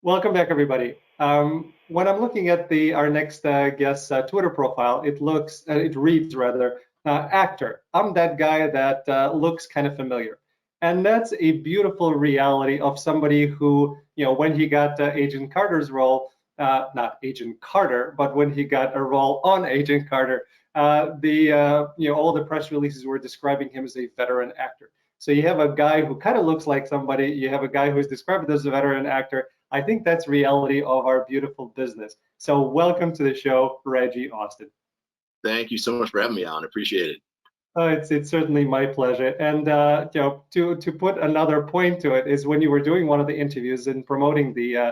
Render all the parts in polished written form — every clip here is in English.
Welcome back, everybody. When I'm looking at our next guest's Twitter profile, it reads rather, actor. I'm that guy that looks kind of familiar, and that's a beautiful reality of somebody who, when he got Agent Carter's role, not Agent Carter, but when he got a role on Agent Carter, all the press releases were describing him as a veteran actor. So you have a guy who kind of looks like somebody. You have a guy who's described as a veteran actor. I think that's reality of our beautiful business. So welcome to the show, Reggie Austin. Thank you so much for having me on. Appreciate it. It's certainly my pleasure. And to put another point to it is when you were doing one of the interviews and promoting the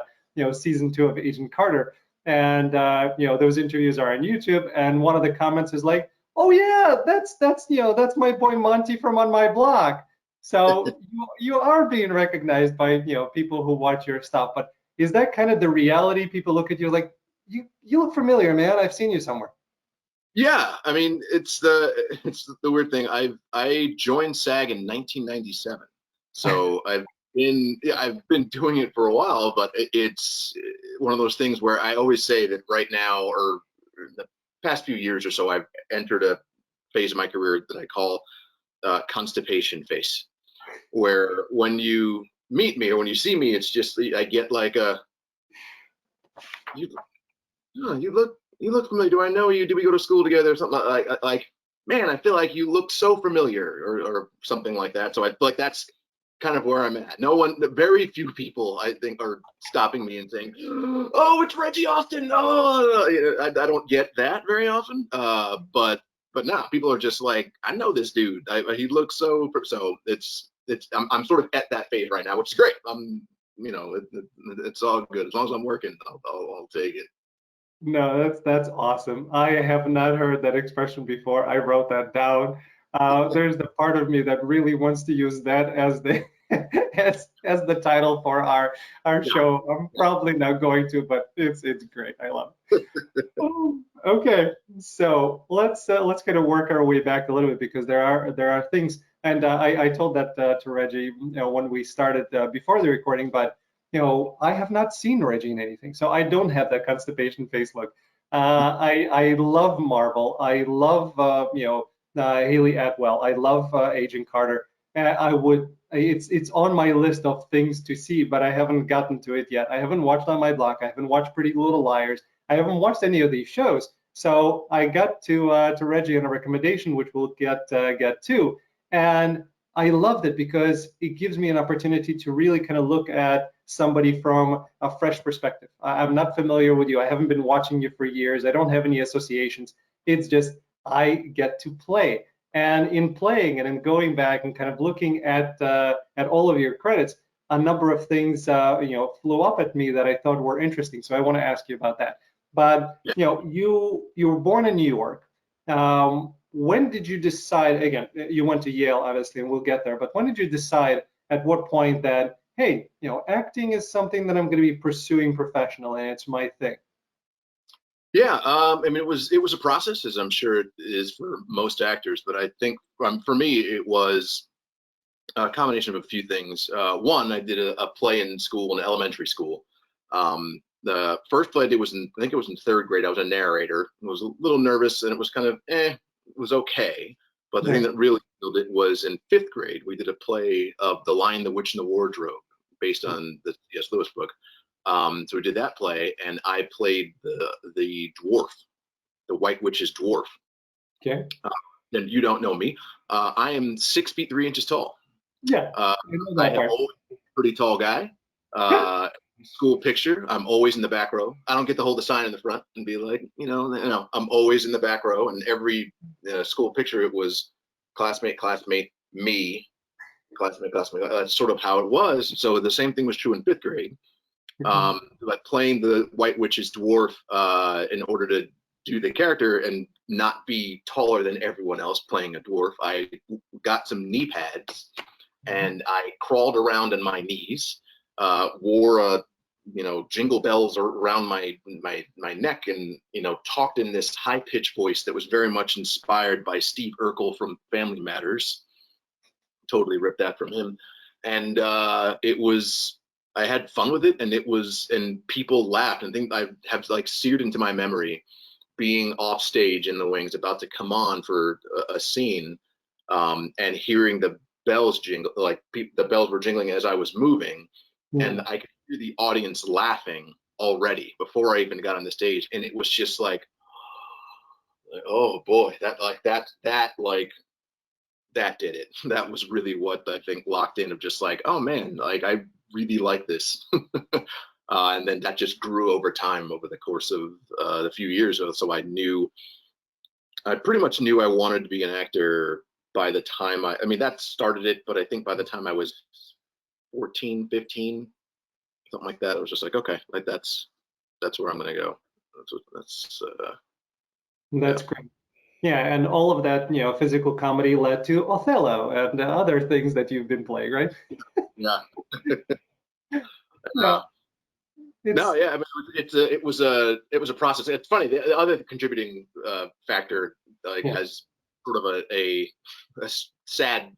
season 2 of Agent Carter, and those interviews are on YouTube, and one of the comments is like, "Oh yeah, that's my boy Monty from On My Block." So you are being recognized by people who watch your stuff. But is that kind of the reality? People look at you like you look familiar, man. I've seen you somewhere. Yeah, I mean it's the weird thing. I joined SAG in 1997, so I've been doing it for a while, but it's one of those things where I always say that right now or the past few years or so, I've entered a phase of my career that I call constipation phase, where when you meet me or when you see me, it's just I get like a you oh, you look familiar. Do I know you? Did we go to school together? Or something like man, I feel like you look so familiar or something like that. So I feel like that's kind of where I'm at. No one, very few people, I think, are stopping me and saying, "Oh, it's Reggie Austin." Oh, I don't get that very often. But now people are just like, "I know this dude. He looks so." I'm sort of at that phase right now, which is great. It's all good as long as I'm working. I'll take it. No, that's awesome. I have not heard that expression before. I wrote that down. There's the part of me that really wants to use that as the as the title for our Yeah. show. I'm probably not going to, but it's great. I love it. Oh, okay, so let's kind of work our way back a little bit because there are things, and I told that to Reggie, when we started before the recording, but I have not seen Reggie in anything, so I don't have that constipation face look. I love Marvel. I love Haley Atwell. I love Agent Carter. I would. It's on my list of things to see, but I haven't gotten to it yet. I haven't watched On My Block. I haven't watched Pretty Little Liars. I haven't watched any of these shows. So I got to Reggie on a recommendation, which we'll get to, and I loved it because it gives me an opportunity to really kind of look at somebody from a fresh perspective. I'm not familiar with you. I haven't been watching you for years. I don't have any associations. It's just I get to play. And in playing and in going back and kind of looking at all of your credits, a number of things flew up at me that I thought were interesting. So I want to ask you about that. But Yeah. you were born in New York. When did you decide? Again, you went to Yale, obviously, and we'll get there. But when did you decide? At what point that, hey, acting is something that I'm going to be pursuing professionally, and it's my thing? Yeah, I mean, it was a process, as I'm sure it is for most actors. But I think for me, it was a combination of a few things. One, I did a play in school, in elementary school. The first play I did I think it was in third grade. I was a narrator. I was a little nervous, and it was kind of it was okay. But the thing Nice. that really killed it was in fifth grade. We did a play of The Lion, the Witch, and the Wardrobe, based on the C.S. Lewis book. So we did that play, and I played the dwarf, the White Witch's dwarf. Okay. Uh, and you don't know me. I am 6 feet 3 inches tall. Yeah, Uh, I know I that have part. always been a pretty tall guy. Uh, School picture, I'm always in the back row. I don't get to hold the sign in the front and be like, I'm always in the back row. And every school picture, it was classmate, classmate, me, classmate, classmate. That's sort of how it was. So the same thing was true in fifth grade. Like playing the White Witch's dwarf in order to do the character and not be taller than everyone else playing a dwarf. I got some knee pads and I crawled around on my knees, wore a jingle bells around my neck, and talked in this high pitched voice that was very much inspired by Steve Urkel from Family Matters. Totally ripped that from him, and it was I had fun with it, and and people laughed, and think I have like seared into my memory being off stage in the wings about to come on for a scene, and hearing the bells jingle, like the bells were jingling as I was moving, Yeah. and I could hear the audience laughing already before I even got on the stage, and it was just like, oh boy, that did it. That was really what I think locked in, of just like, oh man, like I really like this. And then that just grew over time over the course of the few years. So I pretty much knew I wanted to be an actor by the time I mean, that started it, but I think by the time I was 14, 15, something like that, I was just like, okay, like that's where I'm going to go. Yeah. That's great. Yeah, and all of that, physical comedy led to Othello and other things that you've been playing, right? Yeah. Yeah, No, it's yeah, I mean, it was a process. It's funny. The other contributing factor, like, yeah. has sort of a sad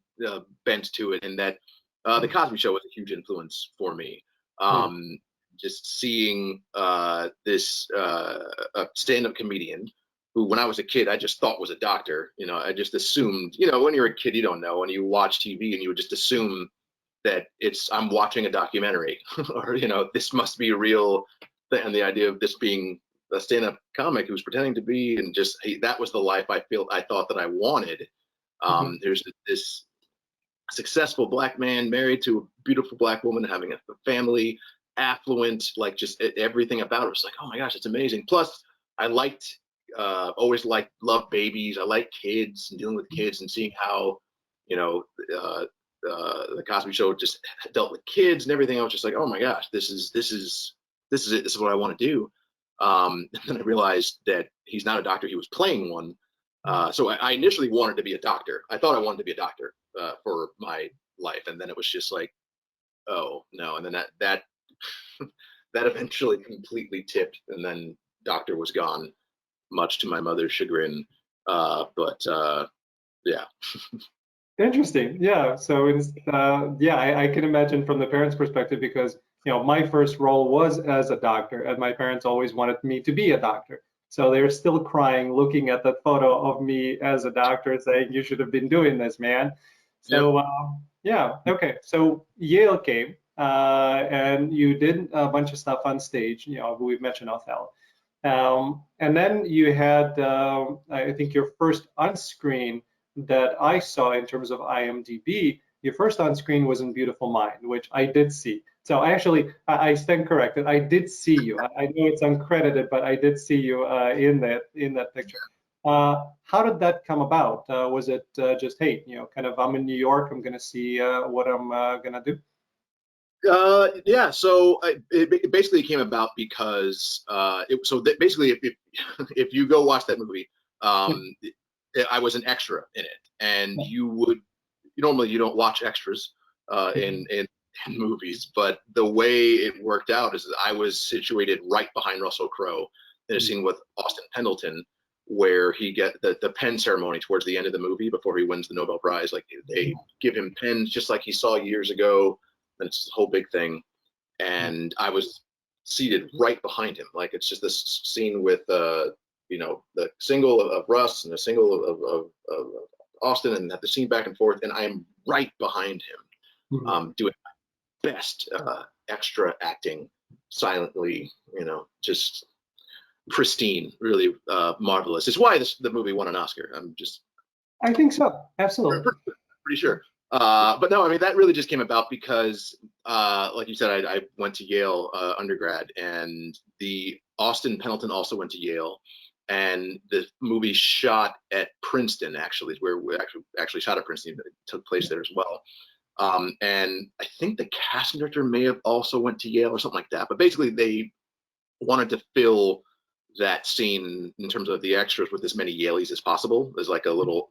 bent to it, in that the Cosby Show was a huge influence for me. Yeah. Um, just seeing this a stand-up comedian who, when I was a kid, I just thought was a doctor. I just assumed, when you're a kid, you don't know, and you watch TV, and you would just assume that I'm watching a documentary, or this must be real. And the idea of this being a stand-up comic who's pretending to be, and just, hey, that was the life I thought that I wanted. Mhm. There's this successful black man married to a beautiful black woman, having a family, affluent, like, just everything about it was like, oh my gosh, it's amazing. Plus, I always liked, love babies. I like kids and dealing with kids, and seeing how, you know, uh, the Cosby Show just dealt with kids and everything. I was just like, oh my gosh, this is it. This is what I want to do. And then I realized that he's not a doctor; he was playing one. So I initially wanted to be a doctor. I thought I wanted to be a doctor for my life, and then it was just like, oh no. And then that that eventually completely tipped, and then doctor was gone, much to my mother's chagrin. But yeah. Interesting. Yeah. So yeah, I can imagine from the parents' perspective, because my first role was as a doctor, and my parents always wanted me to be a doctor. So they're still crying looking at that photo of me as a doctor, saying you should have been doing this, man. Yep. So yeah, okay. So Yale came, and you did a bunch of stuff on stage. We've mentioned Othello. And then you had, I think, your first on screen that I saw in terms of IMDb, your first on screen was in Beautiful Mind, which I did see. So I stand corrected. I did see you. I know it's uncredited, but I did see you in that picture. How did that come about? Was it just, hey, kind of, I'm in New York, I'm going to see what I'm going to do? Yeah, so it basically came about because basically, if you go watch that movie, I was an extra in it, and normally you don't watch extras in movies, but the way it worked out is that I was situated right behind Russell Crowe in a scene with Austin Pendleton, where he get the pen ceremony towards the end of the movie before he wins the Nobel Prize. Like, they give him pens just like he saw years ago, and it's a whole big thing. And I was seated right behind him. Like, it's just this scene with the single of Russ and the single of Austin, and the scene back and forth, and I am right behind him, Mhm. doing my best extra acting silently, just pristine, really marvelous. It's why the movie won an Oscar. I'm just I think so. Absolutely. pretty sure. But no, I mean, that really just came about because, like you said, I went to Yale undergrad, and the Austin Pendleton also went to Yale, and the movie shot at Princeton. Actually, is where we actually shot at Princeton. It took place there as well. And I think the casting director may have also went to Yale or something like that. But basically, they wanted to fill that scene in terms of the extras with as many Yaleys as possible. There's like a little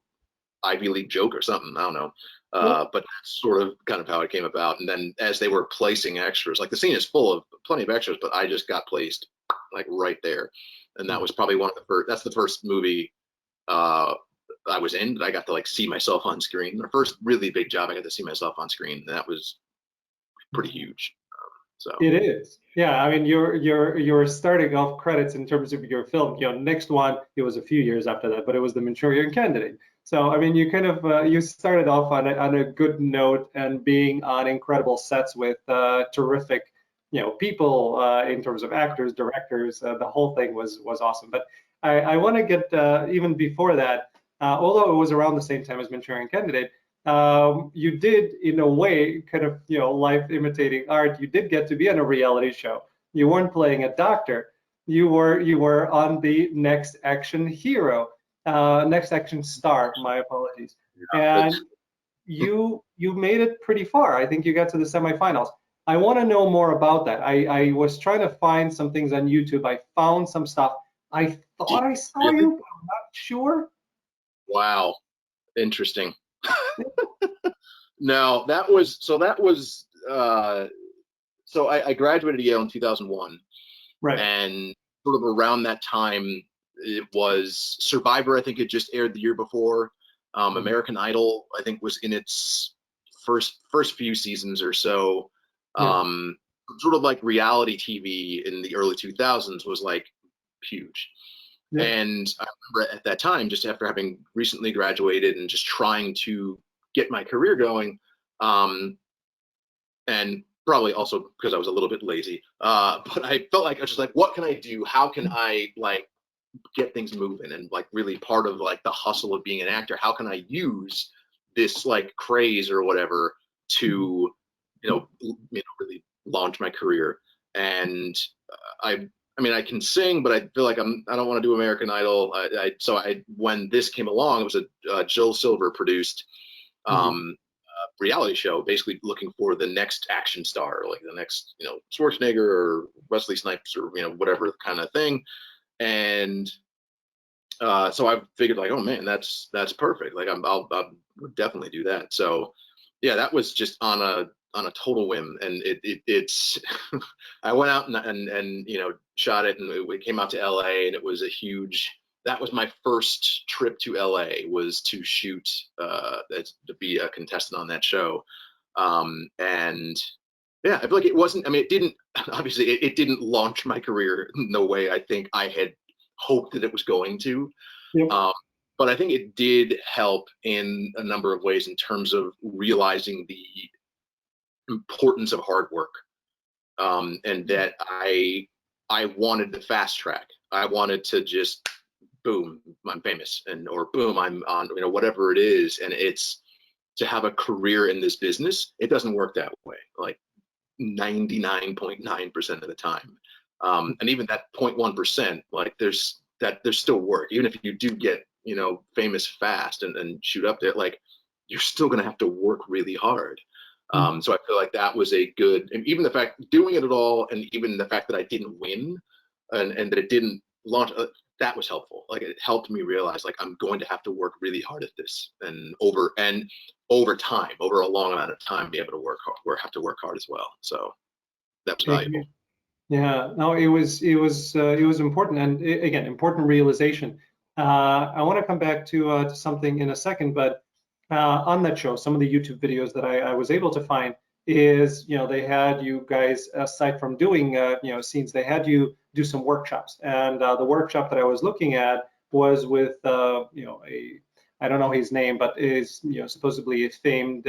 Ivy League joke or something. I don't know. Well, But that's sort of kind of how it came about. And then as they were placing extras, like, the scene is full of plenty of extras, but I just got placed like right there. And that was probably one of the first, that's the first movie uh, I was in that I got to, like, see myself on screen. The first really big job I got to see myself on screen. And that was pretty huge. So It is. Yeah, I mean, you're starting off credits in terms of your film. Next one, it was a few years after that, but it was The Manchurian Candidate. So I mean, you kind of you started off on a good note and being on incredible sets with terrific, people in terms of actors, directors. The whole thing was awesome. But I want to get even before that, although it was around the same time as Manchurian Candidate. You did, in a way, kind of, life imitating art. You did get to be on a reality show. You weren't playing a doctor. You were on the Next Action Hero, Next Action Star. My apologies. And it's you made it pretty far. I think you got to the semifinals. I want to know more about that. I was trying to find some things on YouTube. I found some stuff. I thought I saw really you, but I'm not sure. wow, interesting. No, that was so I graduated Yale in 2001, Right. and sort of around that time it was Survivor. I think it just aired the year before. Mhm. American Idol, I think, was in its first few seasons or so. Yeah. Um, Sort of like reality TV in the early 2000s was like huge. Yeah. And I remember at that time, just after having recently graduated and just trying to get my career going, um, and probably also because I was a little bit lazy, but I felt like I was just like, what can I do? How can I like get things moving? And like really part of like the hustle of being an actor, how can I use this like craze or whatever Mhm. to, really launch my career? And I mean, I can sing, but I feel like I don't want to do American Idol. So when this came along, it was a Jill Silver produced Mhm. um, reality show, basically looking for the next action star, like the next, Schwarzenegger or Wesley Snipes or whatever kind of thing. And so I figured like, oh man, that's perfect. Like I'll would definitely do that. So yeah, that was just on a total whim, and it's I went out and shot it, and we came out to LA, and it was a huge. That was my first trip to LA, was to shoot to be a contestant on that show, and yeah, I feel like it wasn't. I mean, it didn't obviously it didn't launch my career in the way I think I had hoped that it was going to. Yep. Um, but I think it did help in a number of ways in terms of realizing the importance of hard work, and that I wanted the fast track. I wanted to just boom, I'm famous, and or boom, I'm on whatever it is, and it's to have a career in this business. It doesn't work that way. Like 99.9% of the time. And even that 0.1%, like there's still work. Even if you do get, famous fast and shoot up there, like you're still gonna have to work really hard. Mhm. So I feel like that was a good, and even the fact doing it at all, and even the fact that I didn't win, and that it didn't launch, that was helpful. Like it helped me realize like I'm going to have to work really hard at this, and over time, over a long amount of time, be able to work hard, or have to work hard as well. So that was valuable. Yeah, no, it was important, and again, important realization. I want to come back to something in a second, but on that show, some of the YouTube videos that I was able to find is, they had you guys, aside from doing scenes, they had you do some workshops, and the workshop that I was looking at was with a, I don't know his name, but is supposedly a famed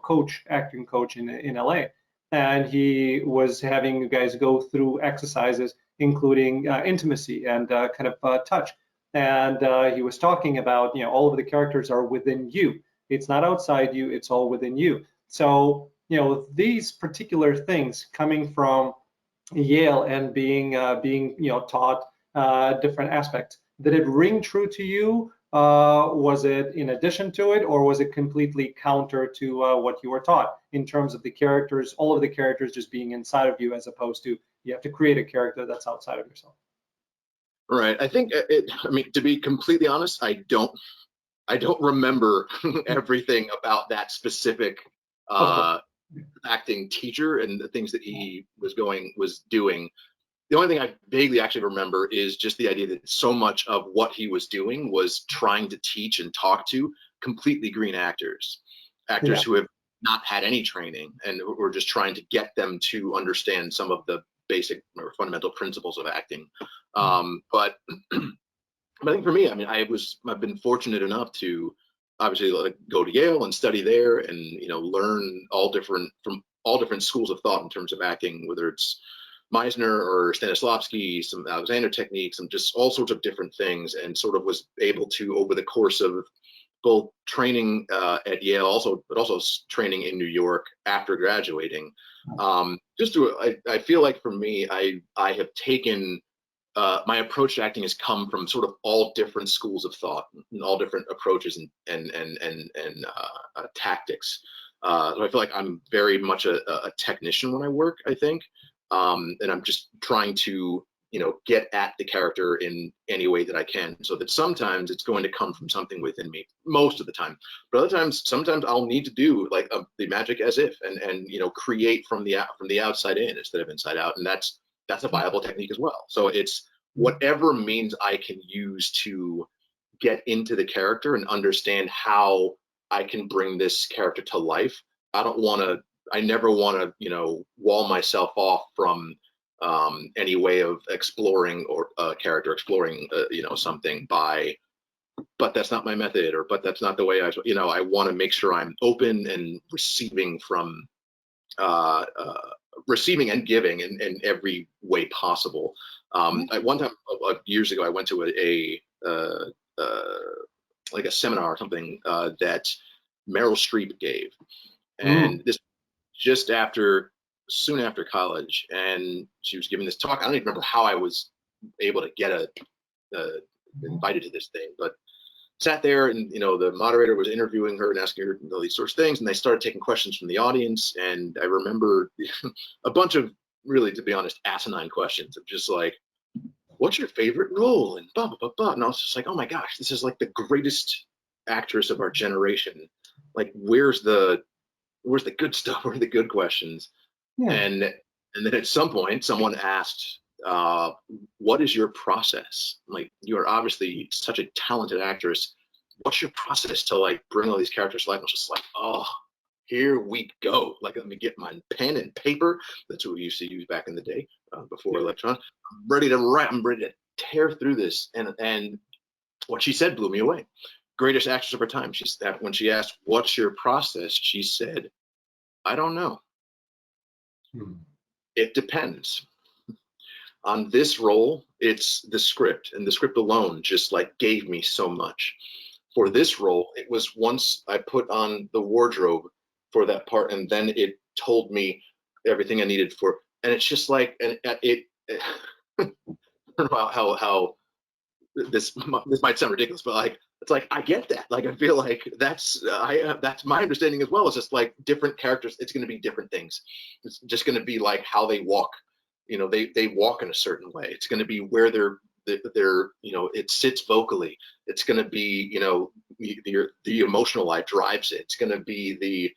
coach, acting coach in LA, and he was having you guys go through exercises, including intimacy and kind of touch. And he was talking about, all of the characters are within you. It's not outside you. It's all within you. So, these particular things coming from Yale and being taught different aspects. Did it ring true to you? Was it in addition to it, or was it completely counter to what you were taught in terms of the characters, all of the characters just being inside of you, as opposed to you have to create a character that's outside of yourself? Right. I think I mean, to be completely honest, I don't remember everything about that specific Of course. uh, acting teacher and the things that he was doing. The only thing I vaguely actually remember is just the idea that so much of what he was doing was trying to teach and talk to completely green actors, Yeah. actors who have not had any training, and we're just trying to get them to understand some of the basic or fundamental principles of acting. But but I think for me, I mean, I've been fortunate enough to obviously like go to Yale and study there, and learn from all different schools of thought in terms of acting, whether it's Meisner or Stanislavski, some Alexander techniques, and just all sorts of different things, and sort of was able to, over the course of both training at Yale, but also training in New York after graduating. I feel like for me, I have taken my approach to acting has come from sort of all different schools of thought and all different approaches and tactics. So I feel like I'm very much a technician when I work, I think, and I'm just trying to get at the character in any way that I can, so that sometimes it's going to come from something within me, most of the time, but other times, sometimes I'll need to do like the magic as if, and create from the outside in instead of inside out, and that's a viable technique as well. So it's whatever means I can use to get into the character and understand how I can bring this character to life. I never want to wall myself off from any way of exploring or character exploring something but that's not my method, or but that's not the way I want to make sure I'm open and receiving from receiving and giving in every way possible. One time years ago, I went to like a seminar or something that Meryl Streep gave, and this just soon after college, and she was giving this talk. I don't even remember how I was able to get invited to this thing, but sat there, and the moderator was interviewing her and asking her all these sorts of things, and they started taking questions from the audience. And I remember a bunch of, really, to be honest, asinine questions of just like, what's your favorite role, and blah blah blah blah. And I was just like, oh my gosh, this is like the greatest actress of our generation. Like, where's the good stuff? Where are the good questions? And then at some point, someone asked, what is your process? Like, you are obviously such a talented actress. What's your process to like bring all these characters to life? I was just like, oh, here we go. Like, let me get my pen and paper. That's what we used to use back in the day, before electronics. I'm ready to write. I'm ready to tear through this. And what she said blew me away. Greatest actress of her time. When she asked, what's your process? She said, I don't know. It depends. On this role, it's the script, and the script alone just like gave me so much. For this role, it was once I put on the wardrobe for that part, and then it told me everything I needed for, and it's just like, and it I don't know how this might sound ridiculous, but like, it's like, I get that. Like, I feel like that's my understanding as well. It's just like different characters. It's going to be different things. It's just going to be like how they walk. They walk in a certain way. It's going to be where they're it sits vocally. It's going to be the emotional life drives it. It's going to be the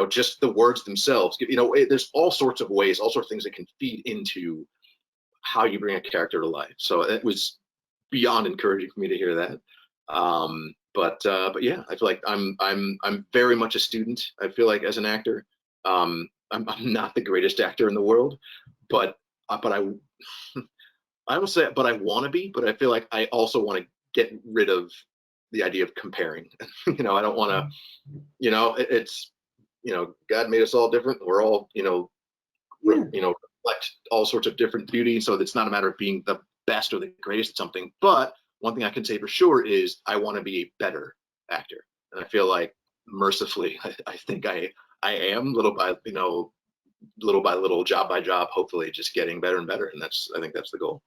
just the words themselves. There's all sorts of ways, all sorts of things that can feed into how you bring a character to life. So it was beyond encouraging for me to hear that. But yeah, I feel like I'm very much a student. I feel like as an actor, I'm not the greatest actor in the world, but I will say, but I want to be. But I feel like I also want to get rid of the idea of comparing. I don't want to. It's God made us all different. We're all reflect all sorts of different beauty. So it's not a matter of being the best or the greatest at something. But one thing I can say for sure is I want to be a better actor, and I feel like mercifully, I think I am, little by little, job by job, hopefully just getting better and better. And I think that's the goal.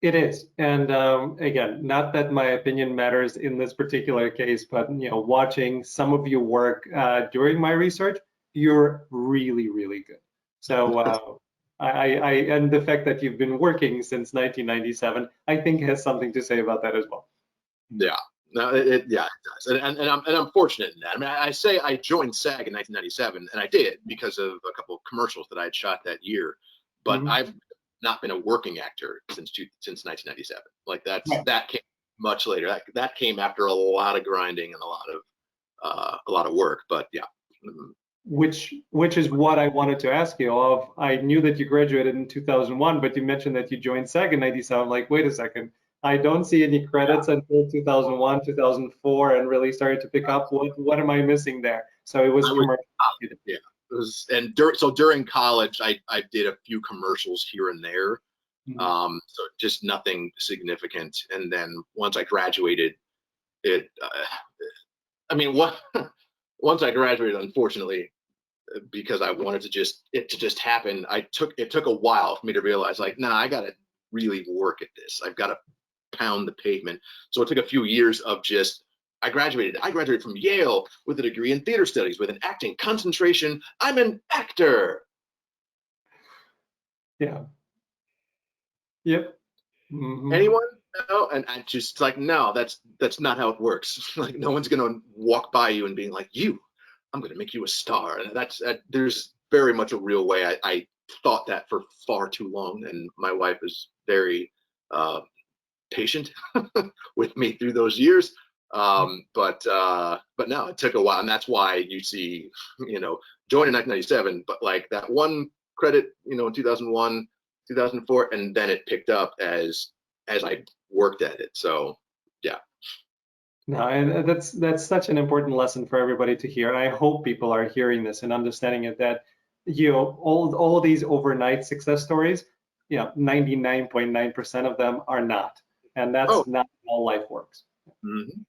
It is. And again, not that my opinion matters in this particular case, but watching some of your work during my research, you're really, really good. So and the fact that you've been working since 1997, I think has something to say about that as well. Yeah. No, it does, and I'm fortunate in that. I mean, I say I joined SAG in 1997, and I did because of a couple of commercials that I had shot that year. But I've not been a working actor since 1997. Like that came much later. That came after a lot of grinding and a lot of work. But yeah, which is what I wanted to ask you of. I knew that you graduated in 2001, but you mentioned that you joined SAG in 97. Like, wait a second, I don't see any credits until 2001, 2004, and really started to pick up. What am I missing there? So it was commercial. Yeah, it was, and so during college, I did a few commercials here and there, so just nothing significant. And then once I graduated, it, I mean, what once I graduated, unfortunately, because I wanted to just happen, it took a while for me to realize, like, nah, I gotta really work at this. I've got to pound the pavement. So it took a few years of just, I graduated from Yale with a degree in theater studies with an acting concentration. I'm an actor. Yeah. Yep. Mm-hmm. Anyone? No. And I just like, no, that's not how it works. Like, no one's gonna walk by you and being like, I'm gonna make you a star. And there's very much a real way. I thought that for far too long, and my wife is very patient with me through those years. But no, it took a while, and that's why you see, joined in 1997, but like that one credit, in 2001, 2004, and then it picked up as I worked at it. So yeah. No, and that's such an important lesson for everybody to hear. And I hope people are hearing this and understanding it, that all these overnight success stories, 99.9% of them are not. And that's not how life works. Mm-hmm.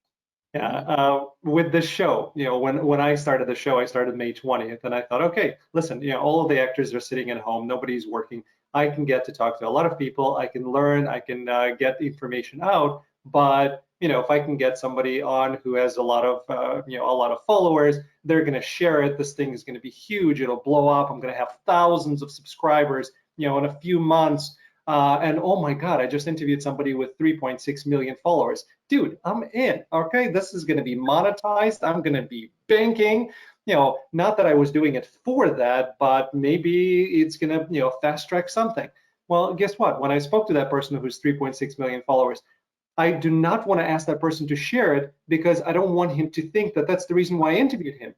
Yeah. With the show, when I started the show, I started May 20th, and I thought, okay, listen, all of the actors are sitting at home, nobody's working. I can get to talk to a lot of people. I can learn. I can get information out. But if I can get somebody on who has a lot of followers, they're going to share it. This thing is going to be huge. It'll blow up. I'm going to have thousands of subscribers, in a few months. And oh my God, I just interviewed somebody with 3.6 million followers. Dude, I'm in. Okay, this is going to be monetized. I'm going to be banking. Not that I was doing it for that, but maybe it's going to, fast track something. Well, guess what? When I spoke to that person who's 3.6 million followers, I do not want to ask that person to share it, because I don't want him to think that that's the reason why I interviewed him.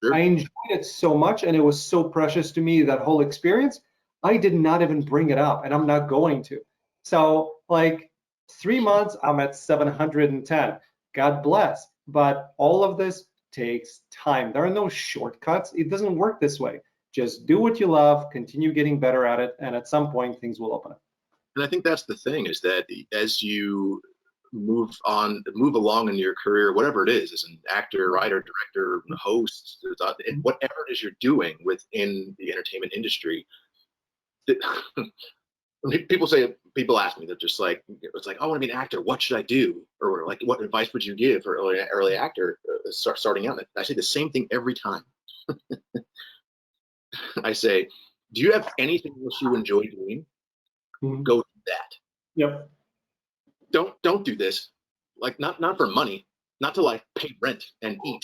Sure. I enjoyed it so much, and it was so precious to me, that whole experience. I did not even bring it up, and I'm not going to. So like 3 months, I'm at 710. God bless. But all of this takes time. There are no shortcuts. It doesn't work this way. Just do what you love, continue getting better at it, and at some point things will open up. And I think that's the thing, is that as you move along in your career, whatever it is, as an actor, writer, director, host, whatever it is you're doing within the entertainment industry, people ask me, they're just like, it's like, I want to be an actor, what should I do? Or like, what advice would you give for early actor starting out? I say the same thing every time. I say, do you have anything else you enjoy doing? Mm-hmm. Go do that. Yep. Don't do this, like, not for money, not to like pay rent and eat.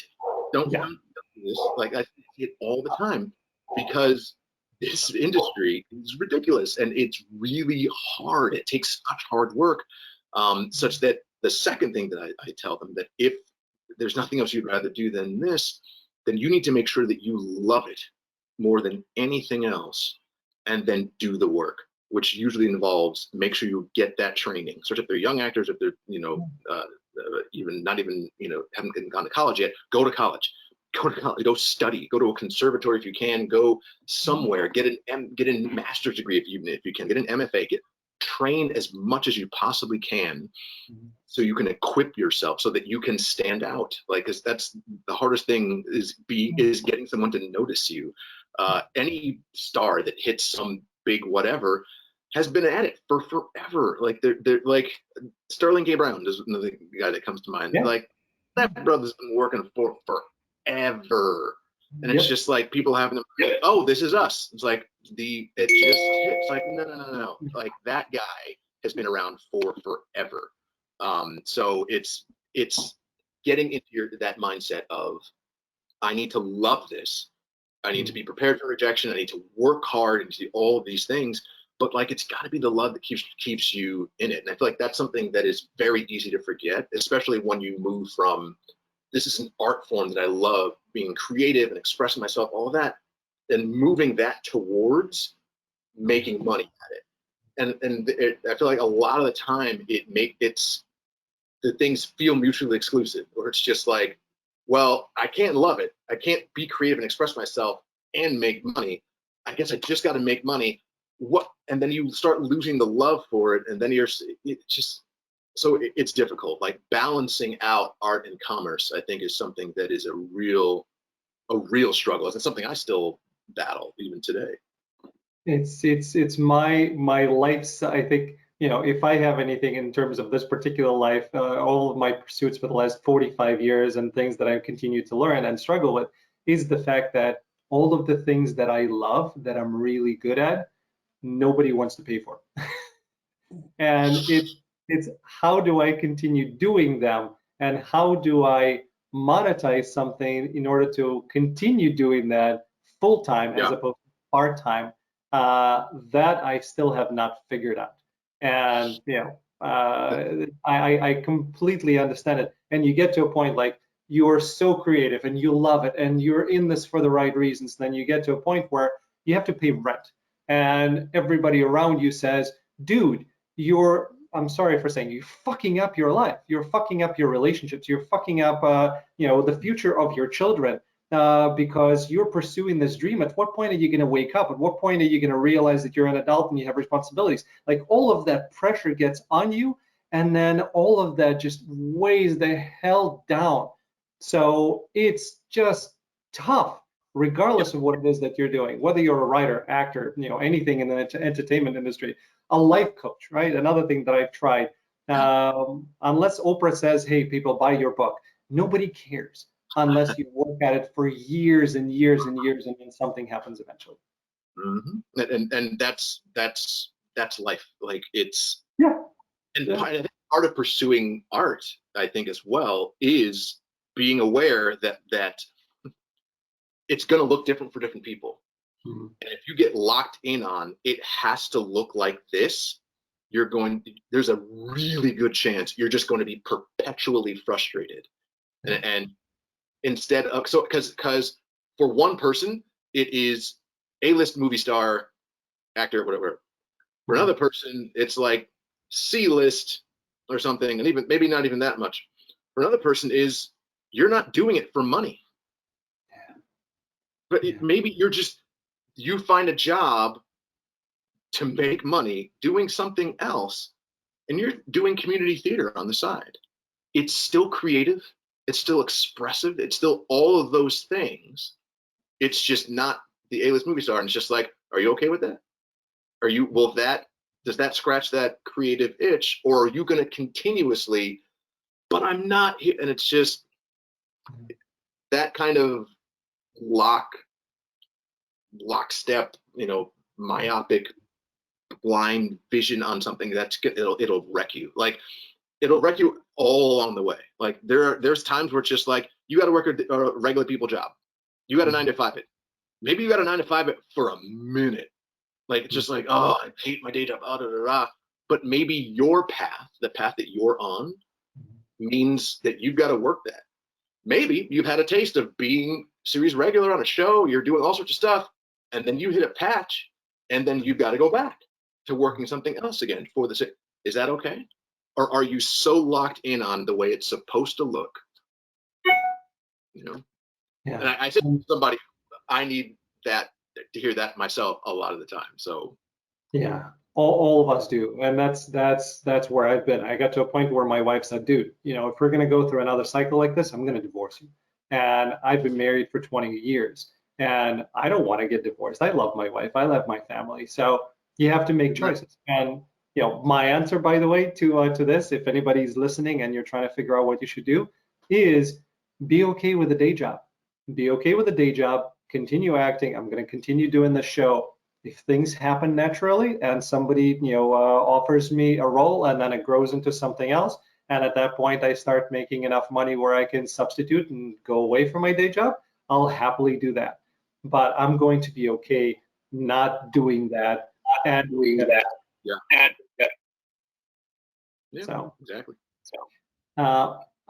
Don't do this. Like, I see it all the time, because this industry is ridiculous, and it's really hard. It takes such hard work, such that the second thing that I tell them, that if there's nothing else you'd rather do than this, then you need to make sure that you love it more than anything else, and then do the work, which usually involves make sure you get that training. So if they're young actors, if they're even not even haven't gone to college yet, go to college. Go study, go to a conservatory if you can, go somewhere, get a master's degree if you can, get an MFA, train as much as you possibly can, so you can equip yourself so that you can stand out. Like, because that's the hardest thing, is getting someone to notice you. Any star that hits some big whatever has been at it for forever. Like, they're like, Sterling K. Brown is another guy that comes to mind. Yeah. Like, that brother's been working for forever, and it's just like, people having them, oh, this is us. It's like, it just hits like, no. Like, that guy has been around for forever. So it's getting into that mindset of, I need to love this. I need to be prepared for rejection. I need to work hard and do all of these things. But like, it's got to be the love that keeps you in it. And I feel like that's something that is very easy to forget, especially when you move from, this is an art form that I love being creative and expressing myself, all of that, and moving that towards making money at it. I feel like a lot of the time the things feel mutually exclusive, or it's just like, well, I can't love it. I can't be creative and express myself and make money. I guess I just got to make money. And then you start losing the love for it, and then it's difficult. Like balancing out art and commerce, I think, is something that is a real struggle. It's something I still battle even today. It's my life's, I think, if I have anything in terms of this particular life, all of my pursuits for the last 45 years and things that I've continued to learn and struggle with is the fact that all of the things that I love, that I'm really good at, nobody wants to pay for. And it's how do I continue doing them, and how do I monetize something in order to continue doing that full time as opposed to part time. That I still have not figured out. And I completely understand it. And you get to a point like you're so creative and you love it and you're in this for the right reasons. Then you get to a point where you have to pay rent, and everybody around you says, dude, I'm sorry for saying, you're fucking up your life. You're fucking up your relationships. You're fucking up, the future of your children because you're pursuing this dream. At what point are you going to wake up? At what point are you going to realize that you're an adult and you have responsibilities? Like all of that pressure gets on you, and then all of that just weighs the hell down. So it's just tough, regardless of what it is that you're doing, whether you're a writer, actor, anything in the entertainment industry. A life coach, right? Another thing that I've tried. Unless Oprah says, hey, people, buy your book, nobody cares unless you work at it for years and years and years, and then something happens eventually. Mm-hmm. And that's life. Like it's, and part of pursuing art, I think, as well, is being aware that it's going to look different for different people. Mm-hmm. And if you get locked in on it has to look like this, there's a really good chance you're just going to be perpetually frustrated. Mm-hmm. And instead of, because for one person, it is A-list movie star, actor, whatever. For another person, it's like C-list or something, and even maybe not even that much. For another person is you're not doing it for money. But maybe you find a job to make money doing something else, and you're doing community theater on the side. It's still creative, it's still expressive, it's still all of those things. It's just not the A-list movie star. And it's just like, are you okay with that? Does that scratch that creative itch, or are you going to continuously, but I'm not here? And it's just that kind of lockstep, myopic, blind vision on something it'll wreck you. Like it'll wreck you all along the way. Like there's times where it's just like you got to work a regular people job. You got a 9 to 5 it. Maybe you got a 9 to 5 it for a minute. Like it's just like, oh, I hate my day job. But maybe your path, the path that you're on, means that you've got to work that. Maybe you've had a taste of being series regular on a show. You're doing all sorts of stuff, and then you hit a patch, and then you've got to go back to working something else again for the sake. Is that okay? Or are you so locked in on the way it's supposed to look? Yeah. And I said to somebody, I need that to hear that myself a lot of the time. So yeah, all of us do, and that's where I've been. I got to a point where my wife said, dude, if we're going to go through another cycle like this, I'm going to divorce you. And I've been married for 20 years, and I don't want to get divorced. I love my wife, I love my family. So you have to make choices. And my answer, by the way, to this, if anybody's listening and you're trying to figure out what you should do, is be okay with a day job. Be okay with a day job. Continue acting. I'm going to continue doing the show. If things happen naturally and somebody offers me a role and then it grows into something else, and at that point I start making enough money where I can substitute and go away from my day job, I'll happily do that. But I'm going to be okay not doing that and doing that. Yeah. So exactly. So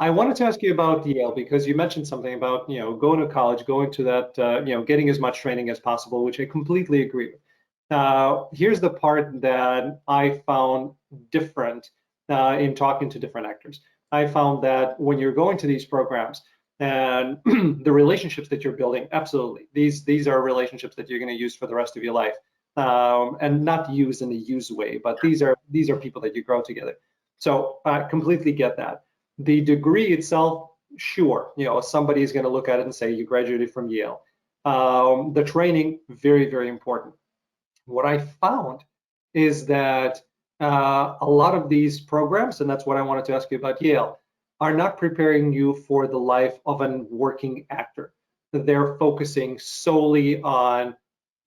I wanted to ask you about Yale because you mentioned something about, going to college, going to that, getting as much training as possible, which I completely agree with. Here's the part that I found different in talking to different actors. I found that when you're going to these programs and the relationships that you're building, absolutely, these are relationships that you're going to use for the rest of your life, and not use in a use way, but these are people that you grow together. So I completely get that. The degree itself, sure, somebody is going to look at it and say you graduated from Yale. The training, very, very important. What I found is that a lot of these programs, and that's what I wanted to ask you about Yale, are not preparing you for the life of a working actor. They're focusing solely on,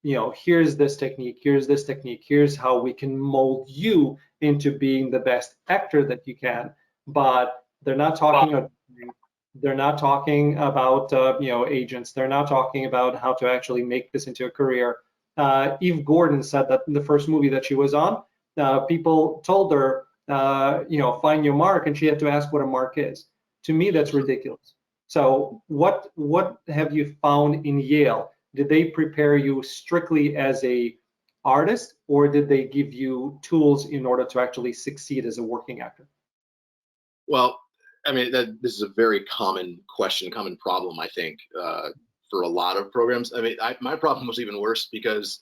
here's this technique, here's how we can mold you into being the best actor that you can. But they're not talking about agents. They're not talking about how to actually make this into a career. Eve Gordon said that in the first movie that she was on, people told her, find your mark, and she had to ask what a mark is. To me, that's ridiculous. So what have you found in Yale? Did they prepare you strictly as a artist, or did they give you tools in order to actually succeed as a working actor? Well, I mean, this is a very common question, common problem, I think, for a lot of programs. I mean, my problem was even worse because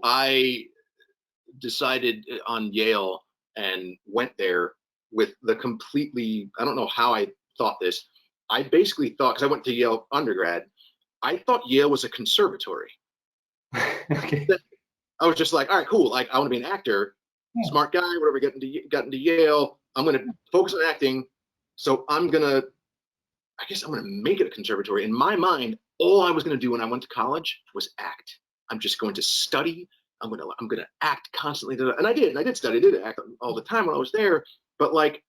I decided on Yale and went there with the completely, I don't know how I thought this. I basically thought, because I went to Yale undergrad, I thought Yale was a conservatory. Okay. I was just like, all right, cool. Like, I want to be an actor, Yeah. smart guy, whatever, got into Yale. I'm going to focus on acting. So I guess I'm going to make it a conservatory. In my mind, all I was going to do when I went to college was act. I'm just going to study. I'm going to act constantly. And I did study, I did act all the time when I was there. But like,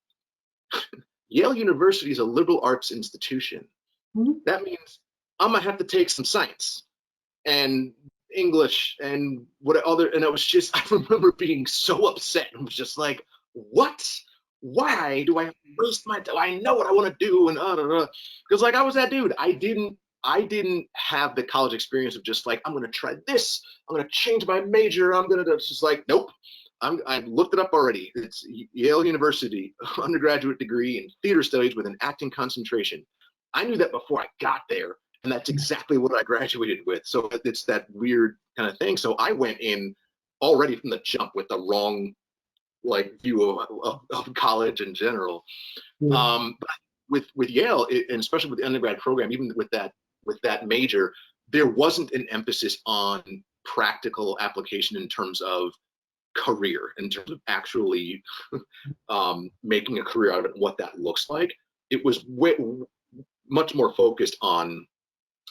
Yale University is a liberal arts institution. Mhm. That means I'm going to have to take some science and English and what other, and I was just, I remember being so upset. I was just like, what? Why do I have to waste my time? I know what I want to do, and because like I was that dude. I didn't have the college experience of just like I'm gonna try this. I'm gonna change my major. I'm gonna. It's just like nope. I looked it up already. It's Yale University undergraduate degree in theater studies with an acting concentration. I knew that before I got there, and that's exactly what I graduated with. So it's that weird kind of thing. So I went in already from the jump with the wrong like view of college in general. Yeah. But with Yale, and especially with the undergrad program, even with that major, there wasn't an emphasis on practical application in terms of career, in terms of actually making a career out of it, and what that looks like. It was much more focused on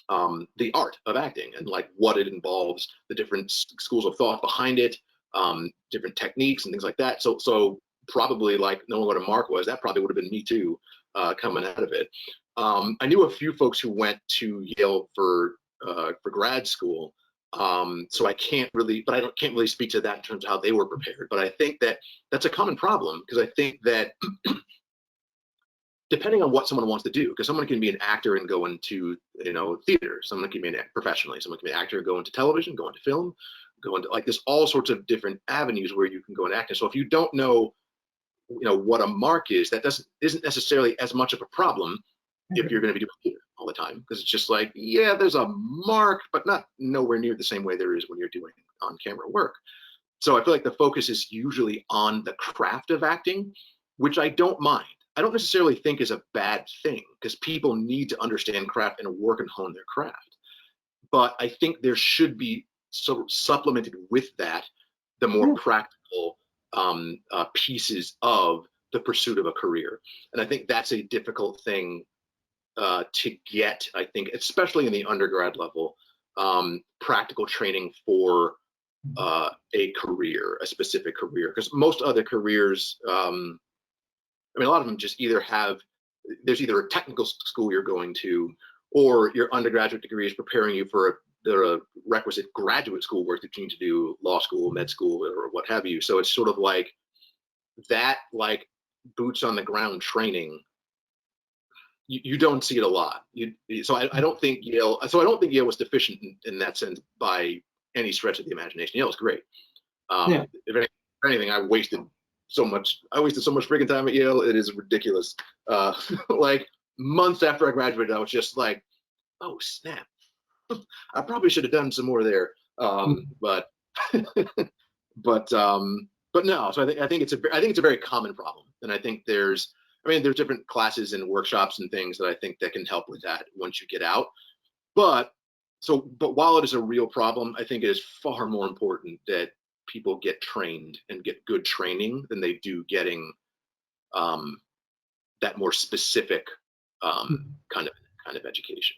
the art of acting and like what it involves, the different schools of thought behind it, different techniques and things like that. So probably like knowing what a mark was, that probably would have been me too, coming out of it. I knew a few folks who went to Yale for grad school. So I can't really, but can't really speak to that in terms of how they were prepared. But I think that that's a common problem because I think that depending on what someone wants to do, because someone can be an actor and go into theater, someone can be an professionally, someone can be an actor and go into television, go into film, go into like there's all sorts of different avenues where you can go and act. And so if you don't know what a mark is, that isn't necessarily as much of a problem if you're going to be doing theater all the time, because it's just like, yeah, there's a mark, but not nowhere near the same way there is when you're doing on camera work. So I feel like the focus is usually on the craft of acting, which I don't mind. I don't necessarily think is a bad thing because people need to understand craft and work and hone their craft. But I think there should be sort of supplemented with that the more Yeah. practical pieces of the pursuit of a career. And I think that's a difficult thing to get, I think, especially in the undergrad level, practical training for a career, a specific career. Because most other careers, I mean, a lot of them just there's either a technical school you're going to, or your undergraduate degree is preparing you for the requisite graduate school work that you need to do, law school, med school, or what have you. So it's sort of like that, like boots on the ground training you don't see it a lot. So I don't think Yale. So I don't think Yale was deficient in that sense by any stretch of the imagination. Yale was great. Yeah. If anything, I wasted so much. I wasted so much freaking time at Yale. It is ridiculous. Like months after I graduated, I was just like, oh snap! I probably should have done some more there. But but no. So I think it's a very common problem, and I think there's different classes and workshops and things that I think that can help with that once you get out. But but while it is a real problem, I think it is far more important that people get trained and get good training than they do getting that more specific kind of education.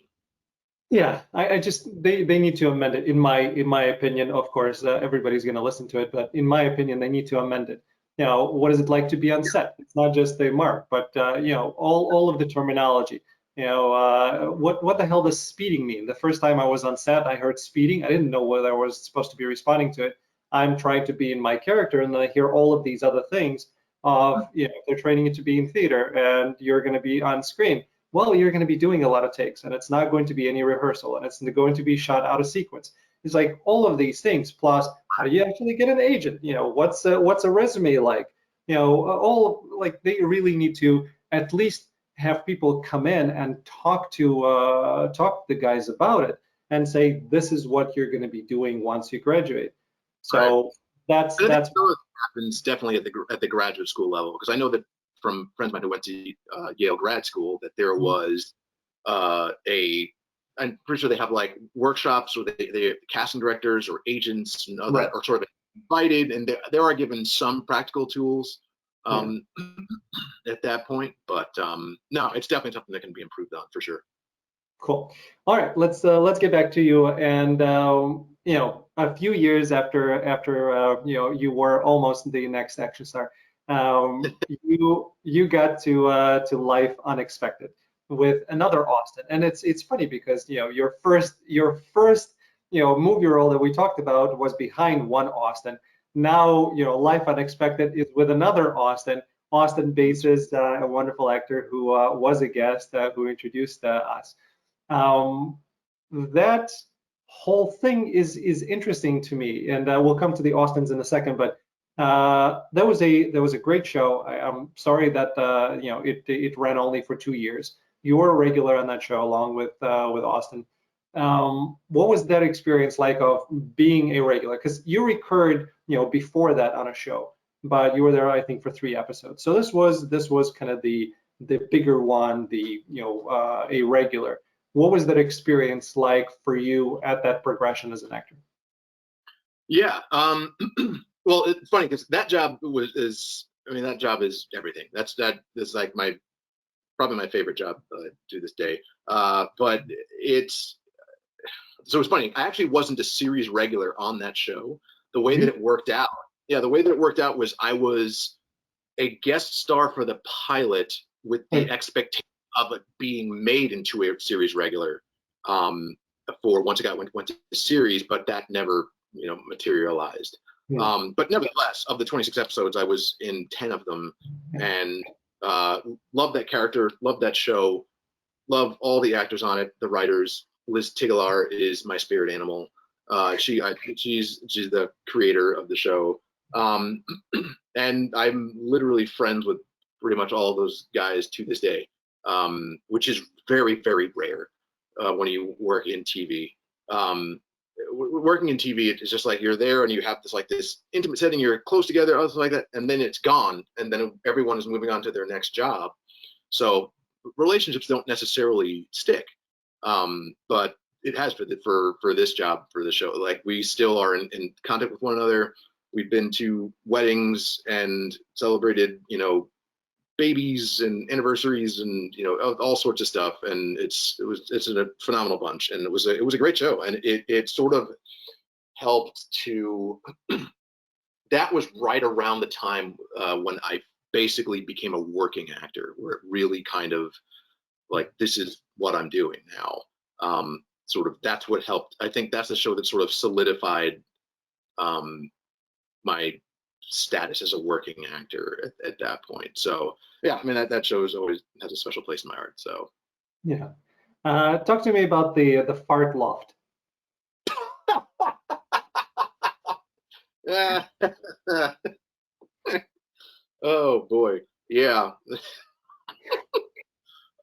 Yeah, I just they need to amend it. In my opinion, of course, everybody's going to listen to it, but in my opinion, they need to amend it. What is it like to be on set? It's not just the mark, but all of the terminology. What the hell does speeding mean? The first time I was on set, I heard speeding. I didn't know whether I was supposed to be responding to it. I'm trying to be in my character, and then I hear all of these other things of they're training you to be in theater, and you're going to be on screen. Well, you're going to be doing a lot of takes, and it's not going to be any rehearsal, and it's going to be shot out of sequence. It's like all of these things, plus how do you actually get an agent? What's a resume like? All like they really need to at least have people come in and talk to the guys about it and say this is what you're going to be doing once you graduate. So that's happens definitely at the graduate school level, because I know that from friends of mine who went to Yale grad school that there was I'm pretty sure they have like workshops where they casting directors or agents and other are sort of invited, and they are given some practical tools at that point. But no, it's definitely something that can be improved on for sure. Cool. All right, let's get back to you. And a few years after you were almost the next action star, you got to Life Unexpected with another Austin, and it's funny because your first movie role that we talked about was behind one Austin. Now Life Unexpected is with another Austin. Austin Bates is a wonderful actor who was a guest who introduced us. That whole thing is interesting to me, and we'll come to the Austins in a second. But there was a great show. I'm sorry that it ran only for 2 years. You were a regular on that show along with Austin. What was that experience like of being a regular? Because you recurred before that on a show, but you were there I think for 3 episodes. So this was kind of the bigger one, a regular. What was that experience like for you at that progression as an actor? Yeah. Well, it's funny because that job that job is everything. That is like probably my favorite job to this day. But it's funny. I actually wasn't a series regular on that show. The way that it worked out, was I was a guest star for the pilot with the expectation of it being made into a series regular for once it went to the series, but that never materialized. But nevertheless, of the 26 episodes, I was in 10 of them, and love that character, love that show, love all the actors on it, the writers. Liz Tigelaar is my spirit animal. She's the creator of the show, and I'm literally friends with pretty much all of those guys to this day, which is very, very rare when you work in TV. Working in TV, it's just like you're there and you have this intimate setting, you're close together, something like that, and then it's gone, and then everyone is moving on to their next job. So relationships don't necessarily stick, but it has for this job, for the show. Like we still are in contact with one another. We've been to weddings and celebrated, babies and anniversaries and all sorts of stuff, and it's a phenomenal bunch, and it was a great show, and it sort of helped to that was right around the time when I basically became a working actor, where it really kind of like, this is what I'm doing now. Sort of that's what helped. I think that's the show that sort of solidified my status as a working actor at that point. So yeah, that show always has a special place in my heart. So Yeah. Talk to me about the Fart Loft. Oh boy. Yeah.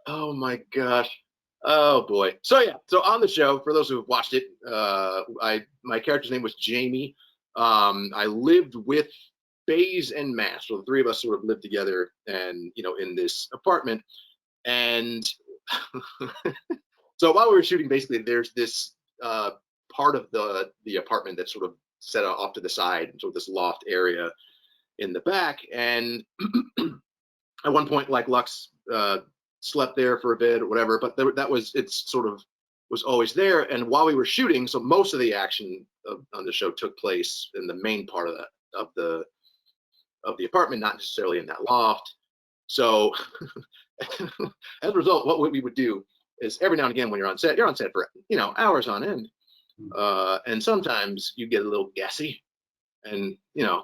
Oh my gosh. Oh boy. So yeah. So on the show, for those who have watched it, my character's name was Jamie. I lived with Bays and Mash. So the three of us sort of lived together, and in this apartment. And so while we were shooting, basically, there's this part of the apartment that's sort of set off to the side, sort of this loft area in the back. And at one point, like Lux slept there for a bit or whatever, but it's sort of was always there. And while we were shooting, so most of the action on the show took place in the main part of the apartment, not necessarily in that loft. So as a result, what we would do is every now and again when you're on set for hours on end, and sometimes you get a little gassy, and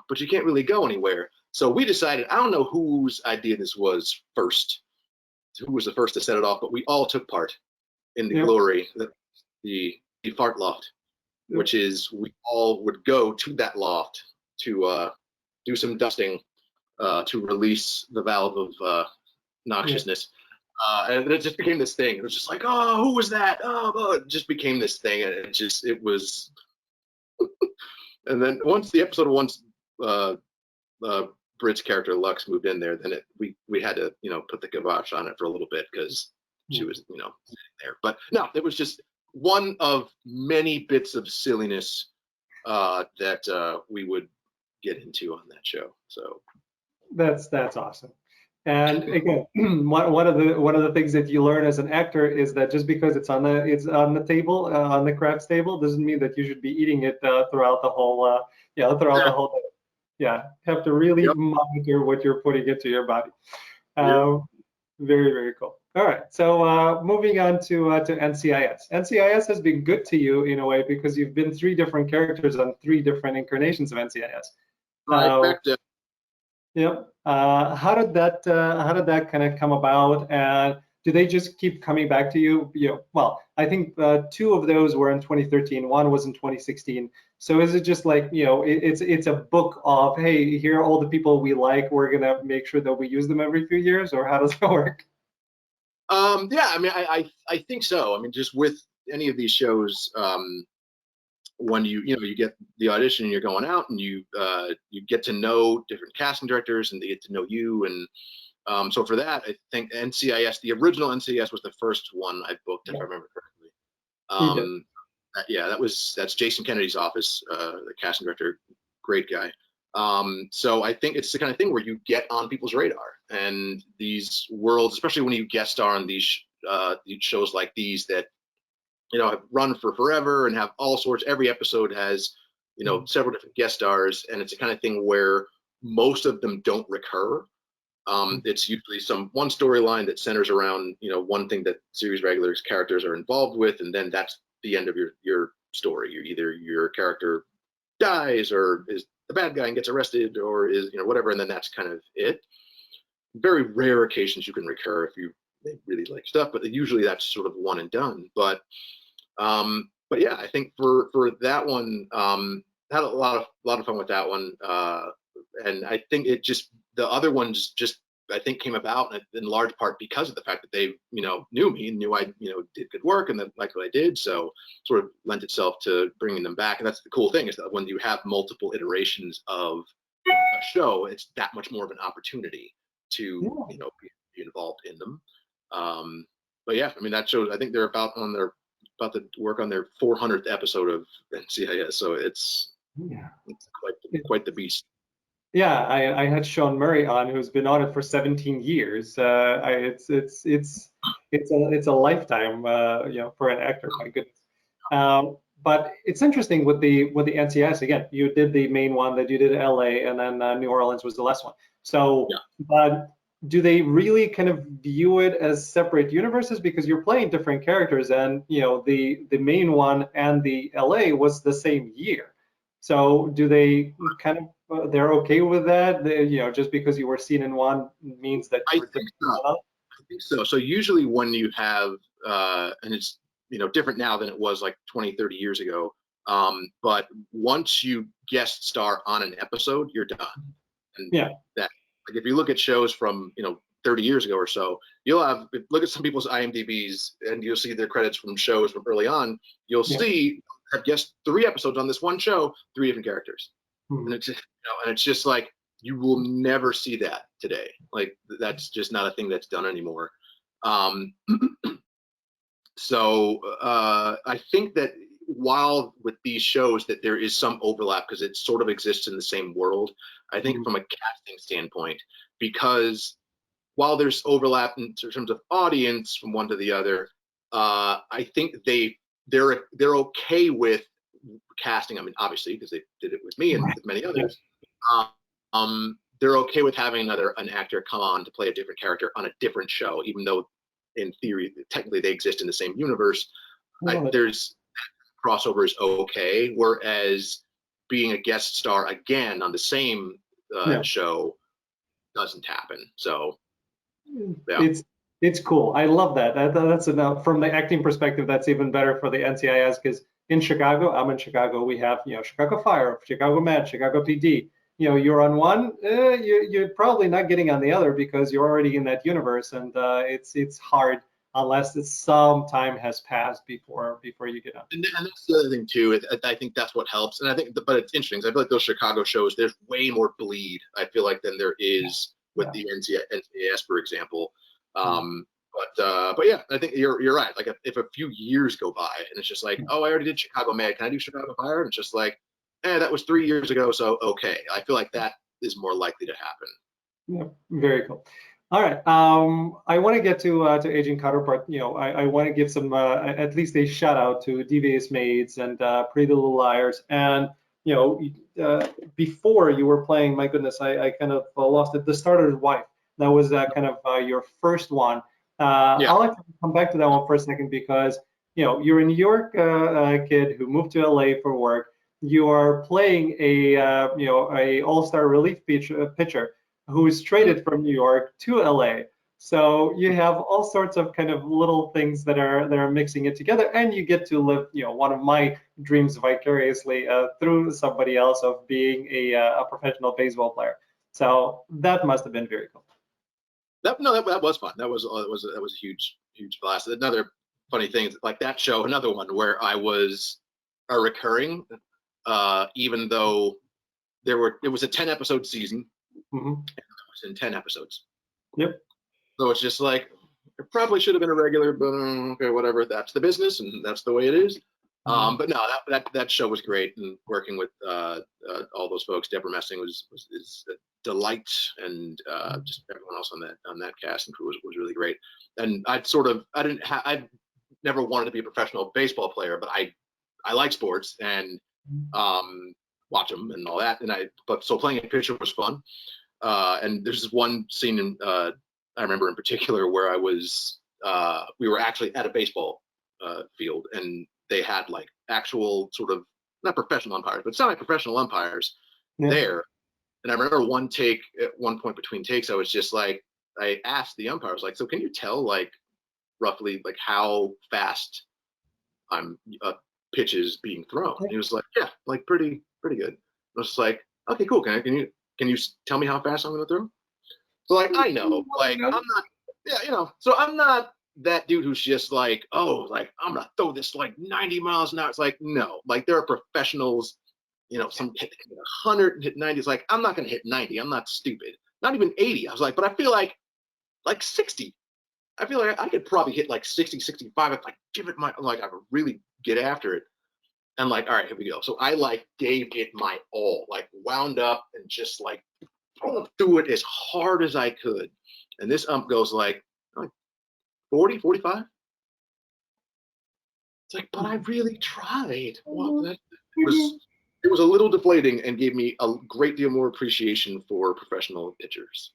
but you can't really go anywhere. So we decided, I don't know whose idea this was first, who was the first to set it off, but we all took part in the Yep. glory, the Fart Loft, Yep. which is we all would go to that loft to do some dusting, to release the valve of noxiousness. And it just became this thing. It was just like, oh, who was that? Oh, it just became this thing, and it was. And then once uh, Brit's character Lux moved in there, then we had to put the kibosh on it for a little bit because she was sitting there. But no, it was just one of many bits of silliness that we would get into on that show. So That's awesome. And again, one of the things that you learn as an actor is that just because it's on the table, on the crafts table, doesn't mean that you should be eating it throughout the whole throughout the yeah, whole day. Yeah, have to really yep, monitor what you're putting into your body. yep. Very, very cool. All right, so moving on to NCIS. NCIS has been good to you in a way because you've been three different characters on three different incarnations of NCIS. I Uh, backed it. Yep. How did that kind of come about? And do they just keep coming back to you? Well, I think two of those were in 2013. One was in 2016. So is it just like, it's a book of, hey, here are all the people we like. We're gonna make sure that we use them every few years, or how does that work? Yeah, I mean, I think so. I mean, just with any of these shows, when you get the audition and you're going out and you get to know different casting directors and they get to know you, and so for that I think NCIS, the original NCIS, was the first one I booked, if Yeah, I remember correctly. he did. Yeah, that's Jason Kennedy's office, the casting director, great guy. So I think it's the kind of thing where you get on people's radar, and these worlds, especially when you guest star on these shows like these that have run for forever and have all sorts. Every episode has several different guest stars, and it's the kind of thing where most of them don't recur. It's usually one storyline that centers around one thing that series regulars characters are involved with, and then that's the end of your story. Either your character dies or is the bad guy and gets arrested, or is whatever, and then that's kind of it. Very rare occasions you can recur if you really like stuff, but usually that's sort of one and done. But yeah, I think for that one, had a lot of fun with that one, and I think the other ones just I think came about in large part because of the fact that they knew me and knew I did good work and that liked what I did, so sort of lent itself to bringing them back. And that's the cool thing, is that when you have multiple iterations of a show, it's that much more of an opportunity to Yeah. be involved in them. But yeah, I mean, that shows, I think they're about to work on their 400th episode of NCIS, so Yeah. it's quite the beast. Yeah, I had Sean Murray on, who's been on it for 17 years. It's a lifetime, for an actor. My goodness. But it's interesting with the NCIS. Again, you did the main one that you did LA, and then New Orleans was the last one. So, Yeah. but do they really kind of view it as separate universes, because you're playing different characters, and the main one and the LA was the same year. So do they kind of they're okay with that? Just because you were seen in one means that I you were think different in so. another? think so. So usually when you have, and it's, different now than it was like 20, 30 years ago. But once you guest star on an episode, you're done. And Yeah. that, like, if you look at shows from, 30 years ago or so, look at some people's IMDb's and you'll see their credits from shows from early on. You'll see, I've guessed 3 episodes on this one show, 3 different characters. And it's just like, you will never see that today. Like, that's just not a thing that's done anymore. So I think that while with these shows that there is some overlap because it sort of exists in the same world, I think from a casting standpoint, because while there's overlap in terms of audience from one to the other, I think they're okay with casting. I mean, obviously, because they did it with me and with many others. They're okay with having an actor come on to play a different character on a different show, even though in theory, technically they exist in the same universe. There's crossover is okay, whereas being a guest star again on the same show doesn't happen. So yeah. It's cool. I love that. That's enough from the acting perspective. That's even better for the NCIS because in Chicago, I'm in Chicago. We have Chicago Fire, Chicago Med, Chicago PD. You're on one, you're probably not getting on the other because you're already in that universe, and it's hard unless some time has passed before you get on. And that's the other thing too. I think that's what helps. And I think, but it's interesting. I feel like those Chicago shows, there's way more bleed, I feel like, than there is with the NCIS, for example. But yeah, I think you're right. Like if a few years go by and it's just like, oh, I already did Chicago Med, can I do Chicago Fire? And it's just like, that was 3 years ago, so okay. I feel like that is more likely to happen. Yeah, very cool. All right, I want to get to Agent Counterpart. I want to give some at least a shout out to Devious Maids and Pretty Little Liars. And before you were playing, my goodness, I kind of lost it. The Starter's Wife. That was kind of your first one. I'll like to come back to that one for a second because you're a New York kid who moved to LA for work. You are playing a all-star relief pitcher who is traded from New York to LA. So you have all sorts of kind of little things that are mixing it together, and you get to live one of my dreams vicariously through somebody else of being a professional baseball player. So that must have been very cool. That was fun. That was a huge blast. Another funny thing, like that show, another one where I was a recurring. Even though it was a 10-episode season, and it was in 10 episodes. Yep. So it's just like, it probably should have been a regular, but okay, whatever. That's the business, and that's the way it is. But no, that show was great, and working with all those folks, Deborah Messing is a delight, and just everyone else on that cast and crew was really great. And I've never wanted to be a professional baseball player, but I like sports and watch them and all that. So playing a pitcher was fun. And there's this one scene in I remember in particular where we were actually at a baseball field, and they had like actual sort of not professional umpires, but semi-professional umpires there. And I remember one take at one point between takes, I was just like, I asked the umpire, I was like, so can you tell like roughly like how fast I'm pitch is being thrown? And he was like, yeah, like pretty good. I was just like, okay, cool. Can you tell me how fast I'm going to throw? So like, I know, like I'm not, so I'm not that dude who's just like, oh, like I'm going to throw this like 90 miles an hour. It's like, no, like there are professionals, some hit 100 and hit 90. It's like, I'm not going to hit 90. I'm not stupid. Not even 80. I was like, but I feel like 60. I feel like I could probably hit like 60, 65 if I give it I would really get after it. And like, all right, here we go. So I like gave it my all, like wound up and just like threw it as hard as I could. And this ump goes like 40, 45. It's like, but I really tried. Well, it was a little deflating and gave me a great deal more appreciation for professional pitchers.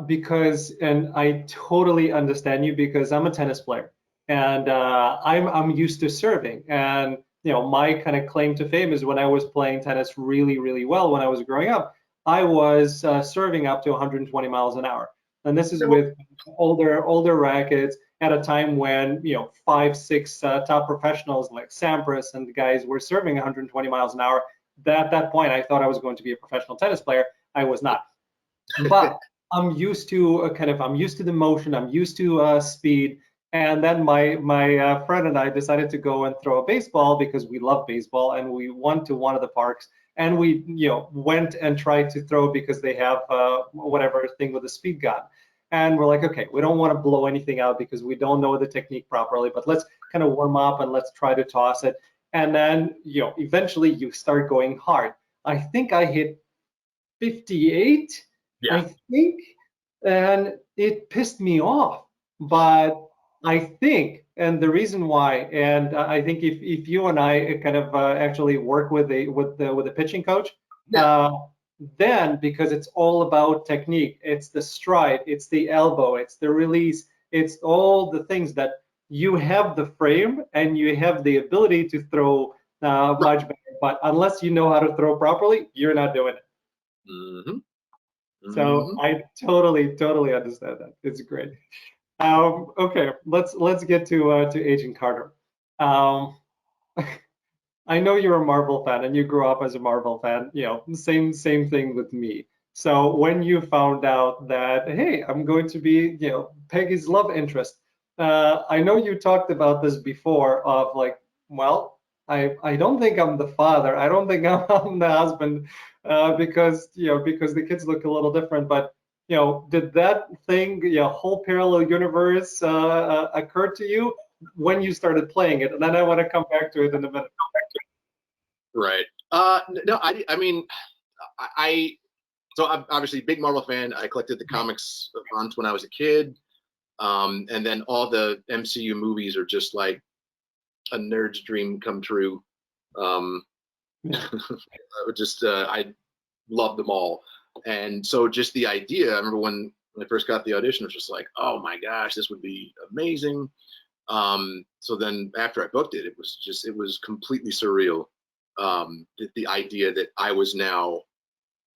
Because, and I totally understand you because I'm a tennis player and I'm used to serving. And my kind of claim to fame is when I was playing tennis really, really well when I was growing up, I was serving up to 120 miles an hour. And this is with older rackets at a time when, 5, 6 top professionals like Sampras and the guys were serving 120 miles an hour. At that point, I thought I was going to be a professional tennis player. I was not. But I'm used to I'm used to the motion. I'm used to speed. And then my friend and I decided to go and throw a baseball because we love baseball, and we went to one of the parks, and we went and tried to throw because they have whatever thing with a speed gun. And we're like, okay, we don't want to blow anything out because we don't know the technique properly, but let's kind of warm up and let's try to toss it. And then eventually you start going hard. I think I hit 58, Yeah. I think, and it pissed me off. But I think, and the reason why, and I think if you and I kind of actually work with a pitching coach, Yeah. then because it's all about technique, it's the stride, it's the elbow, it's the release, it's all the things that you have the frame and you have the ability to throw much better. But unless you know how to throw properly, you're not doing it. Mm-hmm. So I totally understand that. It's great. Okay, let's get to Agent Carter. Um, I know you're a Marvel fan and you grew up as a Marvel fan. Same thing with me. So when you found out that, hey, I'm going to be Peggy's love interest, I know you talked about this before of like, well, I don't think I'm the father. I don't think I'm the husband because because the kids look a little different. But did that thing, whole parallel universe occur to you when you started playing it? And then I want to come back to it in a minute. Right. No, I mean, so I'm obviously a big Marvel fan. I collected the comics once when I was a kid. And then all the MCU movies are just like a nerd's dream come true. Yeah. I loved them all. And so just the idea, I remember when I first got the audition, it was just like, oh my gosh, this would be amazing. So then after I booked it, it was completely surreal. The idea that I was now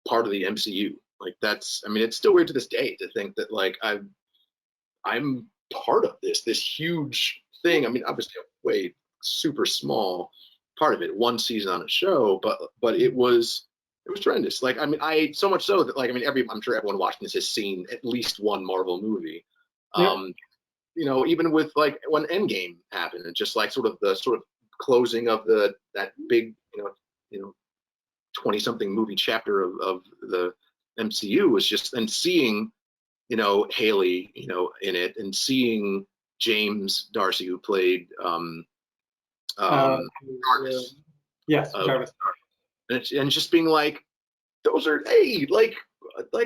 part of the MCU. Like I mean, it's still weird to this day to think that like I'm part of this huge thing. I mean, obviously a way super small part of it, one season on a show, but it was tremendous. Like, I mean, so much so that like, I mean, I'm sure everyone watching this has seen at least one Marvel movie. Yep. Even with like when Endgame happened and just like sort of closing of that big, 20 something movie chapter of the MCU was just, and seeing, Haley, in it, and seeing James Darcy, who played Uh, Jarvis, yes, Jarvis. and just being like, those are, hey, like,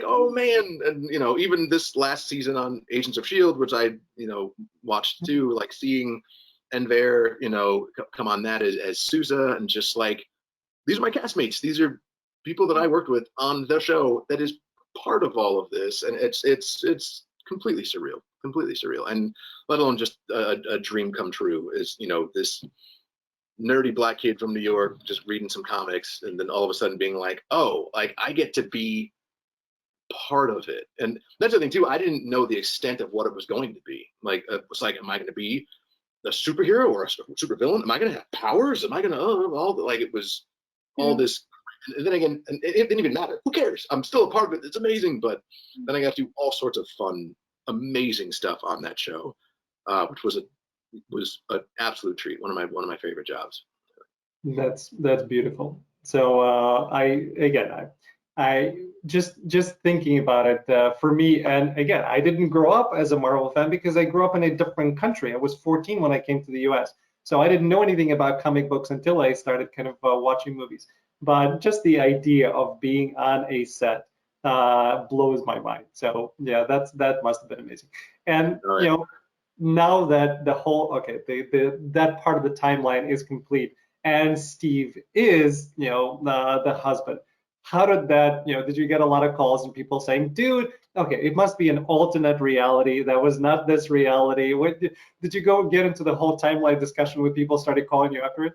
oh man, and even this last season on Agents of Shield, which I watched too, like seeing Enver, come on that as Sousa, and just like, these are my castmates. These are people that I worked with on the show that is part of all of this, and it's completely surreal, and let alone just a dream come true. Is this nerdy black kid from New York just reading some comics, and then all of a sudden being like, oh, like I get to be part of it. And that's the thing too. I didn't know the extent of what it was going to be. Like, it's like, am I going to be a superhero or a supervillain? Am I going to have powers? Am I going to like it was all this. And then again, and it didn't even matter. Who cares? I'm still a part of it. It's amazing. But then I got to do all sorts of fun, amazing stuff on that show, which was an absolute treat. One of my favorite jobs. That's beautiful. So I just thinking about it for me, and again, I didn't grow up as a Marvel fan because I grew up in a different country. I was 14 when I came to the U.S., so I didn't know anything about comic books until I started kind of watching movies. But just the idea of being on a set blows my mind. So yeah, that must have been amazing. And now that the whole that part of the timeline is complete and Steve is the husband, how did that did you get a lot of calls and people saying, dude, okay, it must be an alternate reality that was not this reality? What did you go get into the whole timeline discussion with people started calling you after it?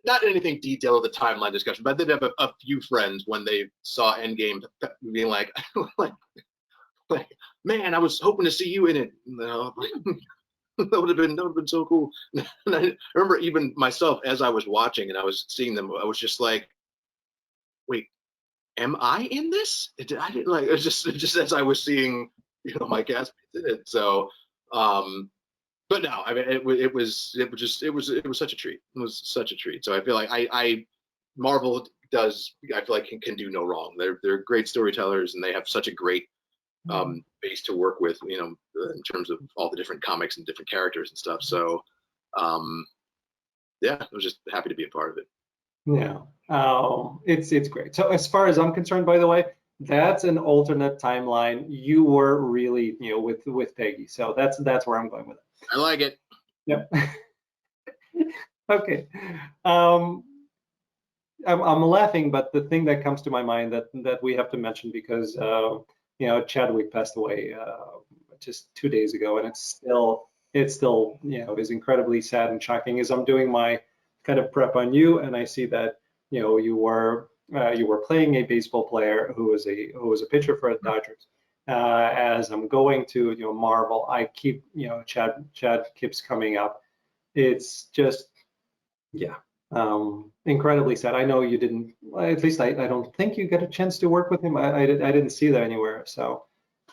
Not anything detailed of the timeline discussion, but I did have a few friends when they saw Endgame being like, like man, I was hoping to see you in it. That would have been so cool. And I remember even myself as I was watching and I was seeing them, I was just like, wait, am I in this? I didn't like. It was just as I was seeing, my castmates in it. So, but no, I mean, it was such a treat. It was such a treat. So I feel like I Marvel does. I feel like can do no wrong. They're great storytellers and they have such a great base to work with, in terms of all the different comics and different characters and stuff. So, yeah, I was just happy to be a part of it. Yeah, it's great. So as far as I'm concerned, by the way, that's an alternate timeline. You were really, with Peggy. So that's where I'm going with it. I like it. Yep. Okay. Um, I'm laughing, but the thing that comes to my mind that we have to mention because Chadwick passed away just 2 days ago, and it's still is incredibly sad and shocking. As I'm doing my kind of prep on you, and I see that you were playing a baseball player who was a pitcher for the Dodgers. As I'm going to Marvel, I keep Chad keeps coming up. It's just yeah, incredibly sad. I know you didn't, at least I don't think you got a chance to work with him. I didn't see that anywhere. So,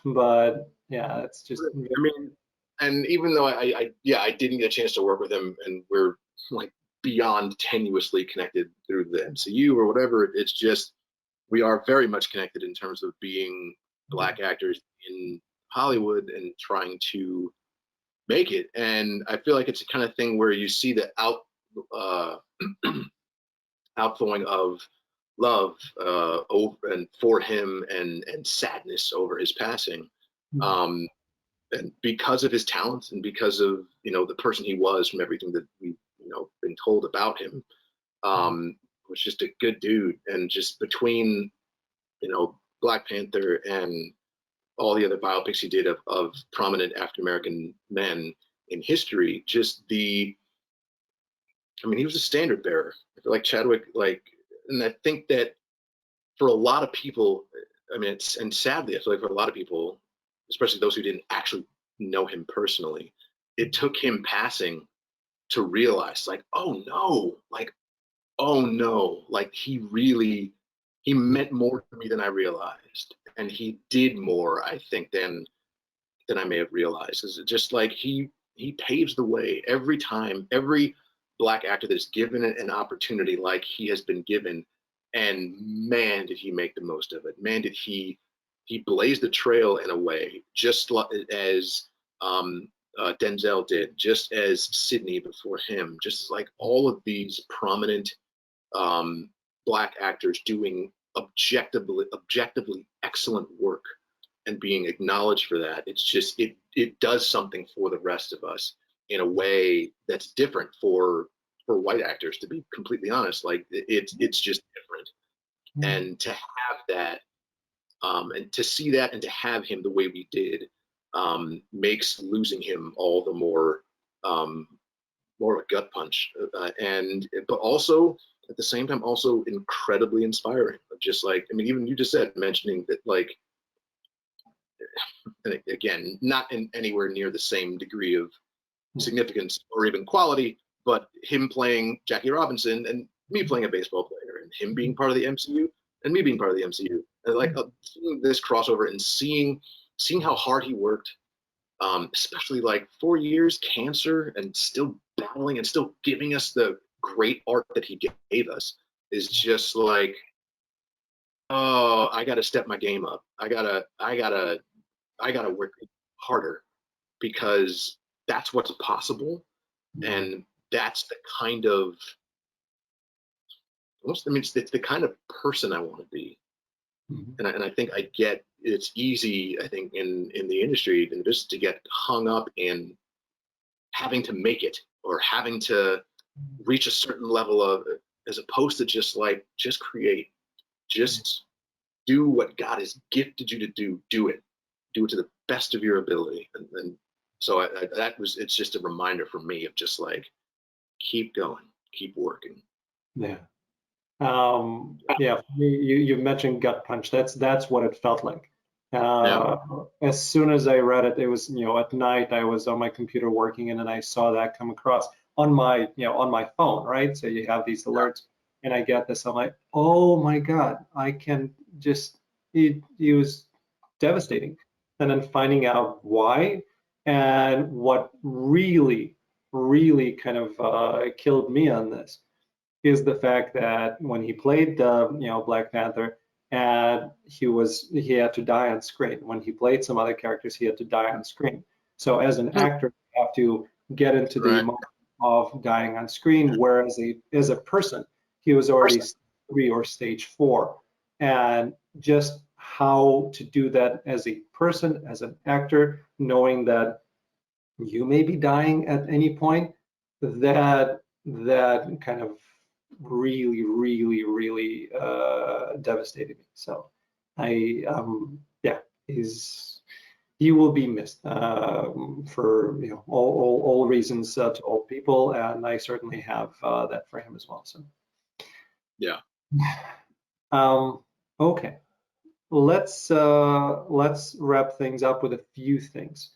but yeah, it's just. I mean, and even though I didn't get a chance to work with him, and we're like beyond tenuously connected through the MCU or whatever, it's just we are very much connected in terms of being Black actors in Hollywood and trying to make it. And I feel like it's the kind of thing where you see the uh, outflowing of love over and for him, and sadness over his passing. Um, and because of his talent and because of the person he was, from everything that we've been told about him, was just a good dude. And just between Black Panther and all the other biopics he did of prominent African American men in history, just he was a standard bearer. I feel like Chadwick, and I think that for a lot of people, and sadly, I feel like for a lot of people, especially those who didn't actually know him personally, it took him passing to realize, oh no, like he meant more to me than I realized, and he did more, I think, than I may have realized. Is just like he paves the way every time, every Black actor that's given an opportunity like he has been given, and man, did he make the most of it. Man, did he blazed the trail in a way, just as Denzel did, just as Sidney before him, just like all of these prominent um, Black actors doing objectively excellent work and being acknowledged for that. It's just it does something for the rest of us in a way that's different for white actors. To be completely honest, like it's just different, and to have that, and to see that, and to have him the way we did, makes losing him all the more of a gut punch, but also at the same time also incredibly inspiring. Just like, even you just said, mentioning that, like, and again, not in anywhere near the same degree of significance or even quality, but him playing Jackie Robinson and me playing a baseball player, and him being part of the MCU and me being part of the MCU, and like seeing this crossover and seeing how hard he worked, especially like 4 years cancer and still battling and still giving us the great art that he gave us, is just like, oh, I got to step my game up. I gotta work harder, because that's what's possible, and that's the kind of it's the kind of person I want to be. And I think it's easy, I think, in the industry, in business, to get hung up in having to make it or having to reach a certain level of, as opposed to just create, just do what God has gifted you to do it to the best of your ability. And so it's just a reminder for me of just like, keep going, keep working. Yeah. Yeah, for me, you mentioned gut punch. That's what it felt like. Yeah. As soon as I read it, it was, at night I was on my computer working, and then I saw that come across on my, on my phone, right? So you have these alerts, and I get this. I'm like, oh my God, I can just, it was devastating. And then finding out why, and what really, really kind of killed me on this is the fact that when he played, Black Panther, and he had to die on screen. When he played some other characters, he had to die on screen. So as an actor, you have to get into the Right. emotion of dying on screen, whereas as a person, he was already Person. 3 or stage 4, and just how to do that as a person, as an actor, knowing that you may be dying at any point, that kind of really, really, really devastated me. So yeah, he will be missed for all reasons to all people, and I certainly have that for him as well. So Yeah. Okay, let's wrap things up with a few things.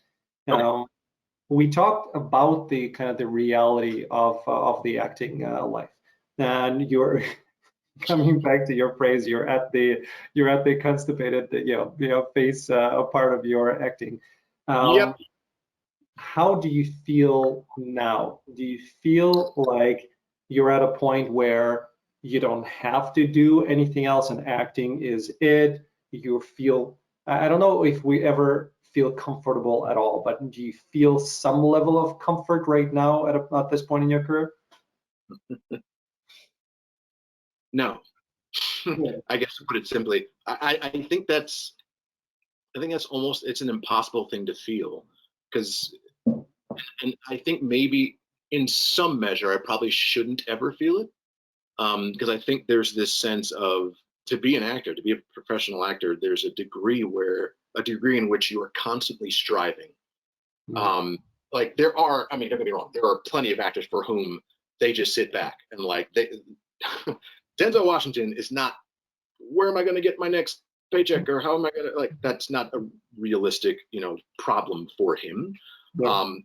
Okay. We talked about the kind of the reality of the acting life, and you're coming back to your praise. You're at the constipated, face a part of your acting. Yep. How do you feel now? Do you feel like you're at a point where you don't have to do anything else and acting is it? You feel, I don't know if we ever feel comfortable at all, but do you feel some level of comfort right now at this point in your career? No. Yeah. I guess to put it simply, I think that's almost, it's an impossible thing to feel, because, and I think maybe in some measure I probably shouldn't ever feel it, because I think there's this sense of, to be an actor, to be a professional actor, there's a degree in which you are constantly striving. Mhm. Um, like there are, I mean, don't get me wrong, there are plenty of actors for whom they just sit back and like they, Denzel Washington is not, where am I going to get my next paycheck, or how am I going to, like, that's not a realistic, problem for him. Yeah. Um,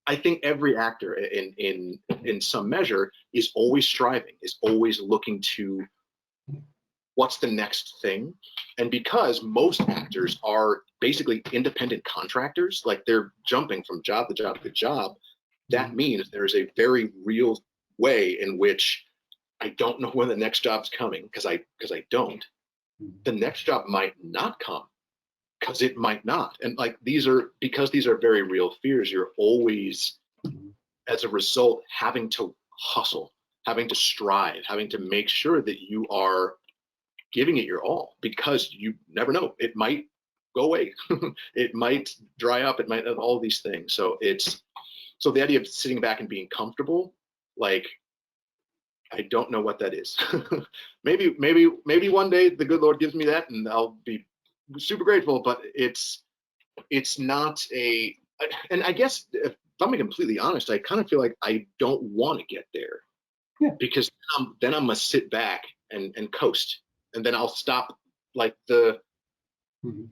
I think every actor in some measure is always striving, is always looking to what's the next thing. And because most actors are basically independent contractors, like they're jumping from job to job to job, that Mhm. means there's a very real way in which I don't know when the next job's coming, because I don't. The next job might not come, because it might not. And like these are very real fears. You're always, Mhm. as a result, having to hustle, having to strive, having to make sure that you are giving it your all, because you never know. It might go away. It might dry up. It might, all these things. So the idea of sitting back and being comfortable, like, I don't know what that is. Maybe one day the good Lord gives me that and I'll be super grateful, but it's not a, and I guess if I'm being completely honest, I kind of feel like I don't want to get there, Yeah. because then I'm gonna sit back and coast, and then I'll stop. Like the Mhm.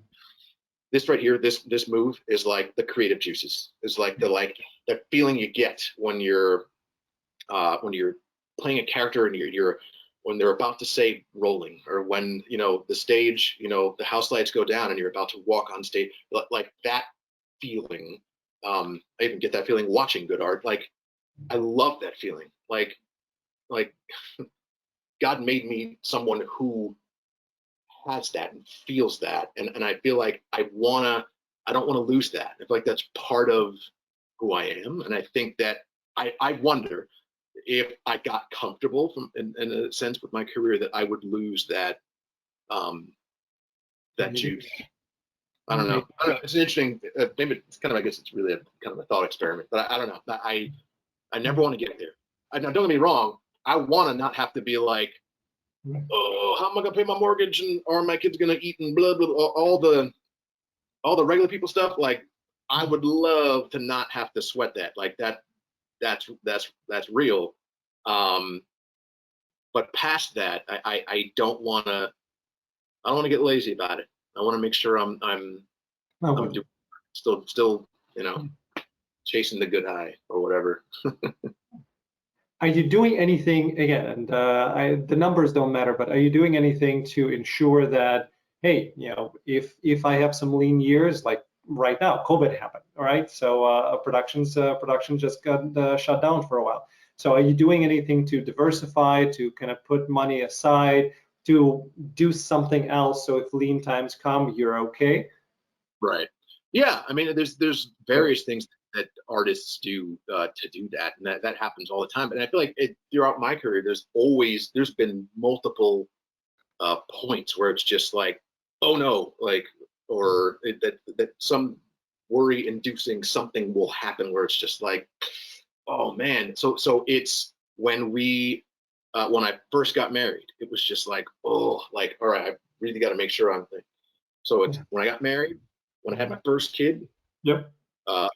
this right here, this move is like the creative juices. Is like the feeling you get when you're playing a character and you're when they're about to say rolling, or when the stage, the house lights go down and you're about to walk on stage, like that feeling. I even get that feeling watching good art. Like I love that feeling. Like God made me someone who has that and feels that, and I feel like I don't want to lose that. I feel like that's part of who I am, and I think that I wonder if I got comfortable in a sense with my career, that I would lose um, that Maybe. juice. Maybe. I don't know. It's an interesting. Maybe it's kind of. I guess it's really a kind of a thought experiment. But I don't know. I never want to get there. Now, don't get me wrong. I want to not have to be like, oh, how am I gonna pay my mortgage, and or my kids gonna eat and blood with all the regular people stuff. Like I would love to not have to sweat that. Like that's real. Um, but past that, I don't want to. I don't want to get lazy about it. I want to make sure I'm doing still chasing the good high or whatever. Are you doing anything again? And the numbers don't matter, but are you doing anything to ensure that, hey, if I have some lean years, like right now, COVID happened, all right? So production just got shut down for a while. So are you doing anything to diversify, to kind of put money aside, to do something else, so if lean times come, you're okay? Right. Yeah. I mean, there's various things that artists do to do that, and that happens all the time. And I feel like throughout my career, there's been multiple points where it's just like, oh no, like, or that some worry-inducing something will happen where it's just like, oh man. So it's when I first got married, it was just like, oh, like, all right, I really got to make sure I'm. So it's when I got married, when I had my first kid, Yep. uh,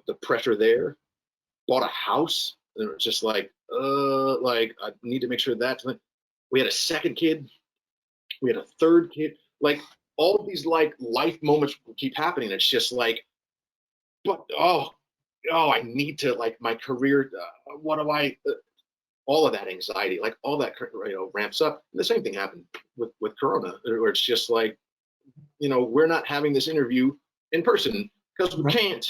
the pressure there, bought a house, and it was just like I need to make sure that we had a second kid, we had a third kid, like all of these like life moments keep happening. It's just like, but I need to like my career. What do I? All of that anxiety, like all that ramps up. And the same thing happened with Corona, where it's just like, we're not having this interview in person because we can't,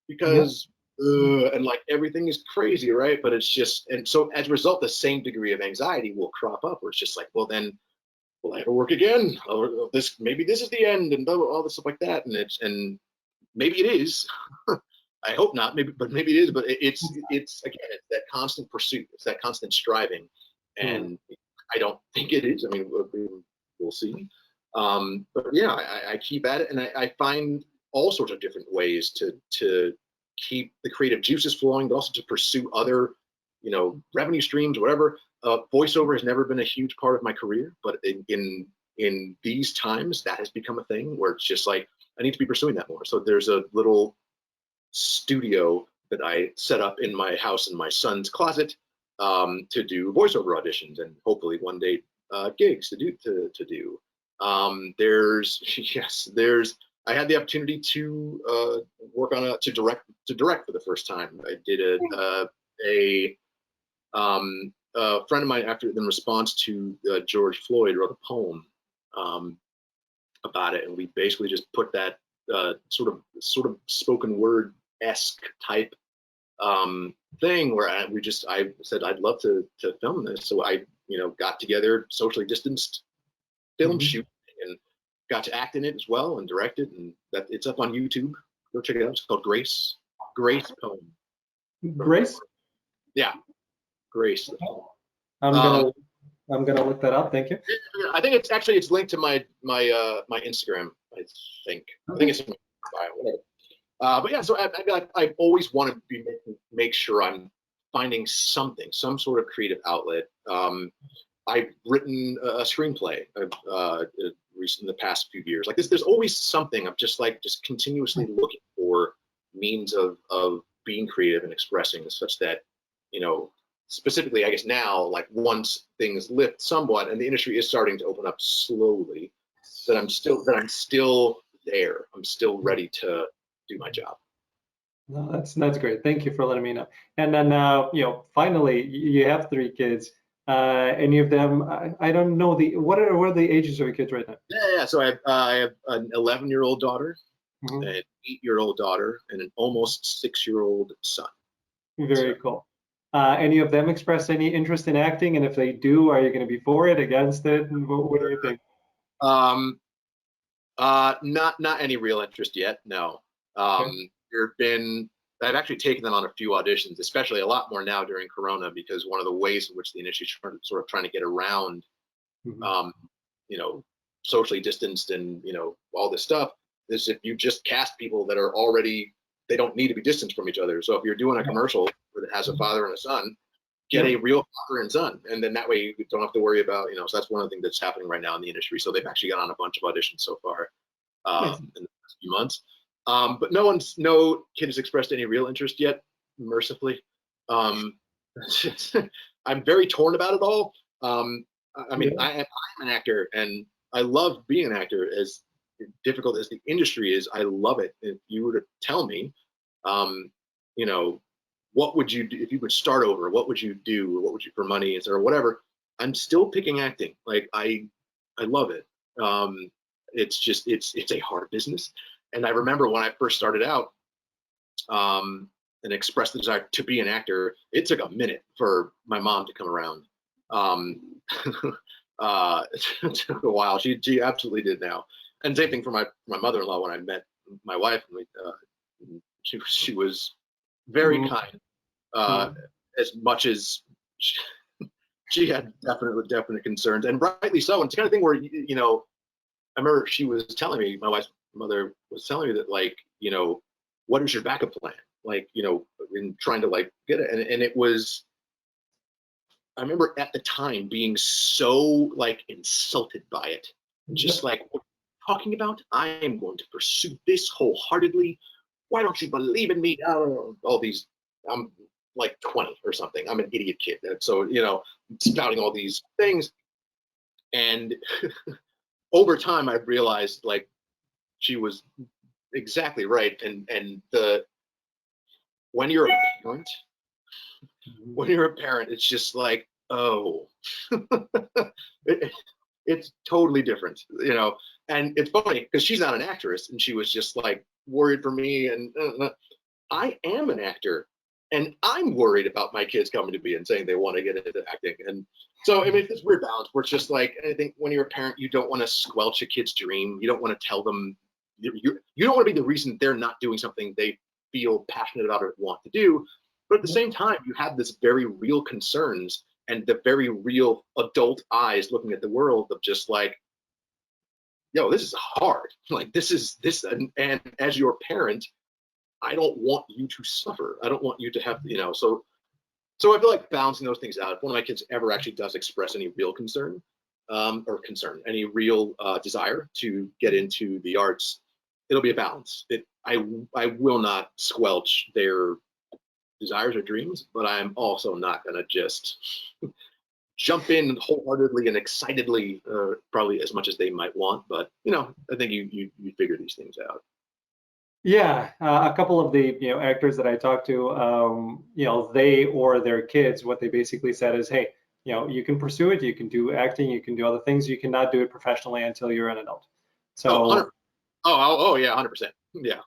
because and like everything is crazy, right? But it's just, and so as a result, the same degree of anxiety will crop up where it's just like, well, then will I ever work again? Or maybe this is the end, and blah, blah, all this stuff like that. And maybe it is. I hope not, but maybe it is. But it's again, it's that constant pursuit, it's that constant striving, and I don't think it is. I mean, we'll see. But yeah, I keep at it, and I find all sorts of different ways to keep the creative juices flowing, but also to pursue other, revenue streams, whatever. Voiceover has never been a huge part of my career, but in these times, that has become a thing where it's just like I need to be pursuing that more. So there's a little studio that I set up in my house in my son's closet to do voiceover auditions and hopefully one day gigs to do. I had the opportunity to work on to direct for the first time. I did a friend of mine in response to George Floyd wrote a poem about it, and we basically just put that sort of spoken word esque type thing where I said I'd love to film this, so I got together, socially distanced film shoot, and got to act in it as well and direct it, and that it's up on YouTube. Go check it out. It's called Grace Poem. Grace? Yeah, Grace. I'm gonna look that up. Thank you. I think it's linked to my Instagram. I think it's in my bio, whatever. But yeah, so I've always wanted to make sure I'm finding some sort of creative outlet. I've written a screenplay in the past few years. Like this, there's always something. I'm just continuously looking for means of being creative and expressing, such that specifically, I guess now, like once things lift somewhat and the industry is starting to open up slowly, that I'm still there. I'm still ready to do my job. No, that's great. Thank you for letting me know. And then finally, you have 3 kids. Any of them? I don't know what are the ages of your kids right now? Yeah. So I have an 11-year-old daughter, an 8-year-old daughter, and an almost 6-year-old son. Very cool. Any of them express any interest in acting? And if they do, are you going to be for it, against it? And what do you think? Not any real interest yet. No. I've actually taken them on a few auditions, especially a lot more now during Corona, because one of the ways in which the industry is sort of trying to get around, socially distanced and all this stuff is if you just cast people that are already, they don't need to be distanced from each other. So if you're doing a commercial that has a father and a son, get a real father and son, and then that way you don't have to worry about so that's one of the things that's happening right now in the industry. So they've actually got on a bunch of auditions so far in the past few months. But no kid has expressed any real interest yet, mercifully. I'm very torn about it all. I mean, I'm an actor, and I love being an actor. As difficult as the industry is, I love it. If you were to tell me, you know, what would you do if you would start over? What would you do? Or what would you for money or whatever? I'm still picking acting. Like I love it. It's just it's a hard business. And I remember when I first started out, and expressed the desire to be an actor, it took a minute for my mom to come around. It took a while. She absolutely did now. And same thing for my mother-in-law when I met my wife. She was very kind, as much as she had definite concerns, and rightly so. And it's the kind of thing where you know, I remember she was telling me, my wife's mother was telling me that, like, you know, what is your backup plan? Like, you know, in trying to like get it, and it was. I remember at the time being so like insulted by it, just like, what are you talking about? I am going to pursue this wholeheartedly. Why don't you believe in me? All these, I'm like 20 or something. I'm an idiot kid. So, you know, spouting all these things. And over time, I realized like she was exactly right. And when you're a parent, it's just like, oh, it's totally different, you know. And it's funny because she's not an actress, and she was just like worried for me. And I am an actor, and I'm worried about my kids coming to me and saying they want to get into acting. And so, I mean, it's this weird balance where it's just like, I think when you're a parent, you don't want to squelch a kid's dream. You don't want to tell them, you don't want to be the reason they're not doing something they feel passionate about or want to do. But at the same time, you have this very real concerns and the very real adult eyes looking at the world of just like, yo, this is hard. Like this, and as your parent, I don't want you to suffer. I don't want you to have, you know, so I feel like balancing those things out. If one of my kids ever actually does express any real concern, any real desire to get into the arts, it'll be a balance. I will not squelch their desires or dreams, but I'm also not going to just jump in wholeheartedly and excitedly, probably as much as they might want. But you know, I think you figure these things out. Yeah, a couple of the actors that I talked to, they or their kids, what they basically said is, hey, you can pursue it, you can do acting, you can do other things, you cannot do it professionally until you're an adult. So oh yeah, 100%. Yeah.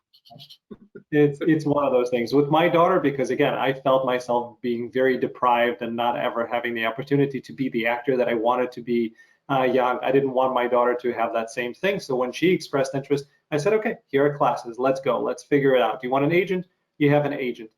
It's one of those things with my daughter, because again, I felt myself being very deprived and not ever having the opportunity to be the actor that I wanted to be young. I didn't want my daughter to have that same thing. So when she expressed interest, I said, okay, here are classes. Let's go. Let's figure it out. Do you want an agent? You have an agent.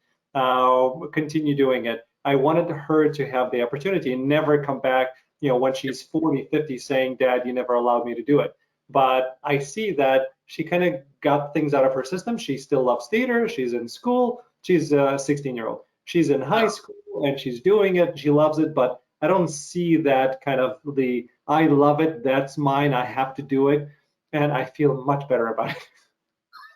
Continue doing it. I wanted her to have the opportunity and never come back, when she's 40, 50 saying, Dad, you never allowed me to do it. But I see that she kind of got things out of her system. She still loves theater. She's in school. She's a 16-year-old. She's in high school and she's doing it. She loves it. But I don't see that kind of I love it. That's mine. I have to do it. And I feel much better about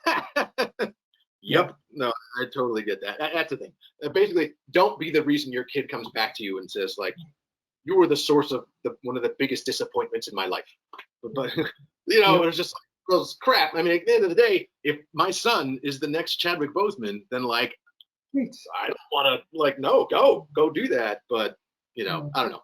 it. Yep. No, I totally get that. That's the thing. Basically, don't be the reason your kid comes back to you and says, like, you were the source of one of the biggest disappointments in my life. But it's just like, well, crap. I mean, at the end of the day, if my son is the next Chadwick Boseman, then like, I don't want to like, no, go do that. But I don't know.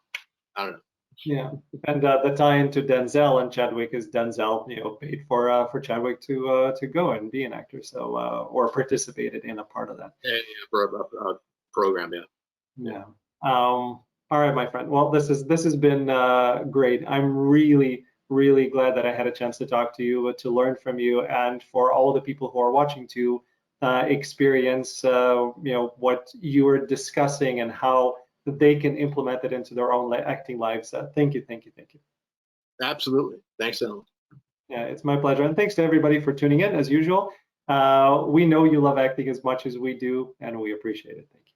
Yeah, and the tie-in to Denzel and Chadwick is Denzel, paid for Chadwick to go and be an actor, so or participated in a part of that. Yeah, for a program, yeah. Yeah. All right, my friend. Well, this has been great. I'm really glad that I had a chance to talk to you, to learn from you, and for all the people who are watching to experience, what you were discussing and how they can implement it into their own acting lives. Thank you. Absolutely. Thanks, Alan. Yeah, it's my pleasure. And thanks to everybody for tuning in, as usual. We know you love acting as much as we do, and we appreciate it. Thank you.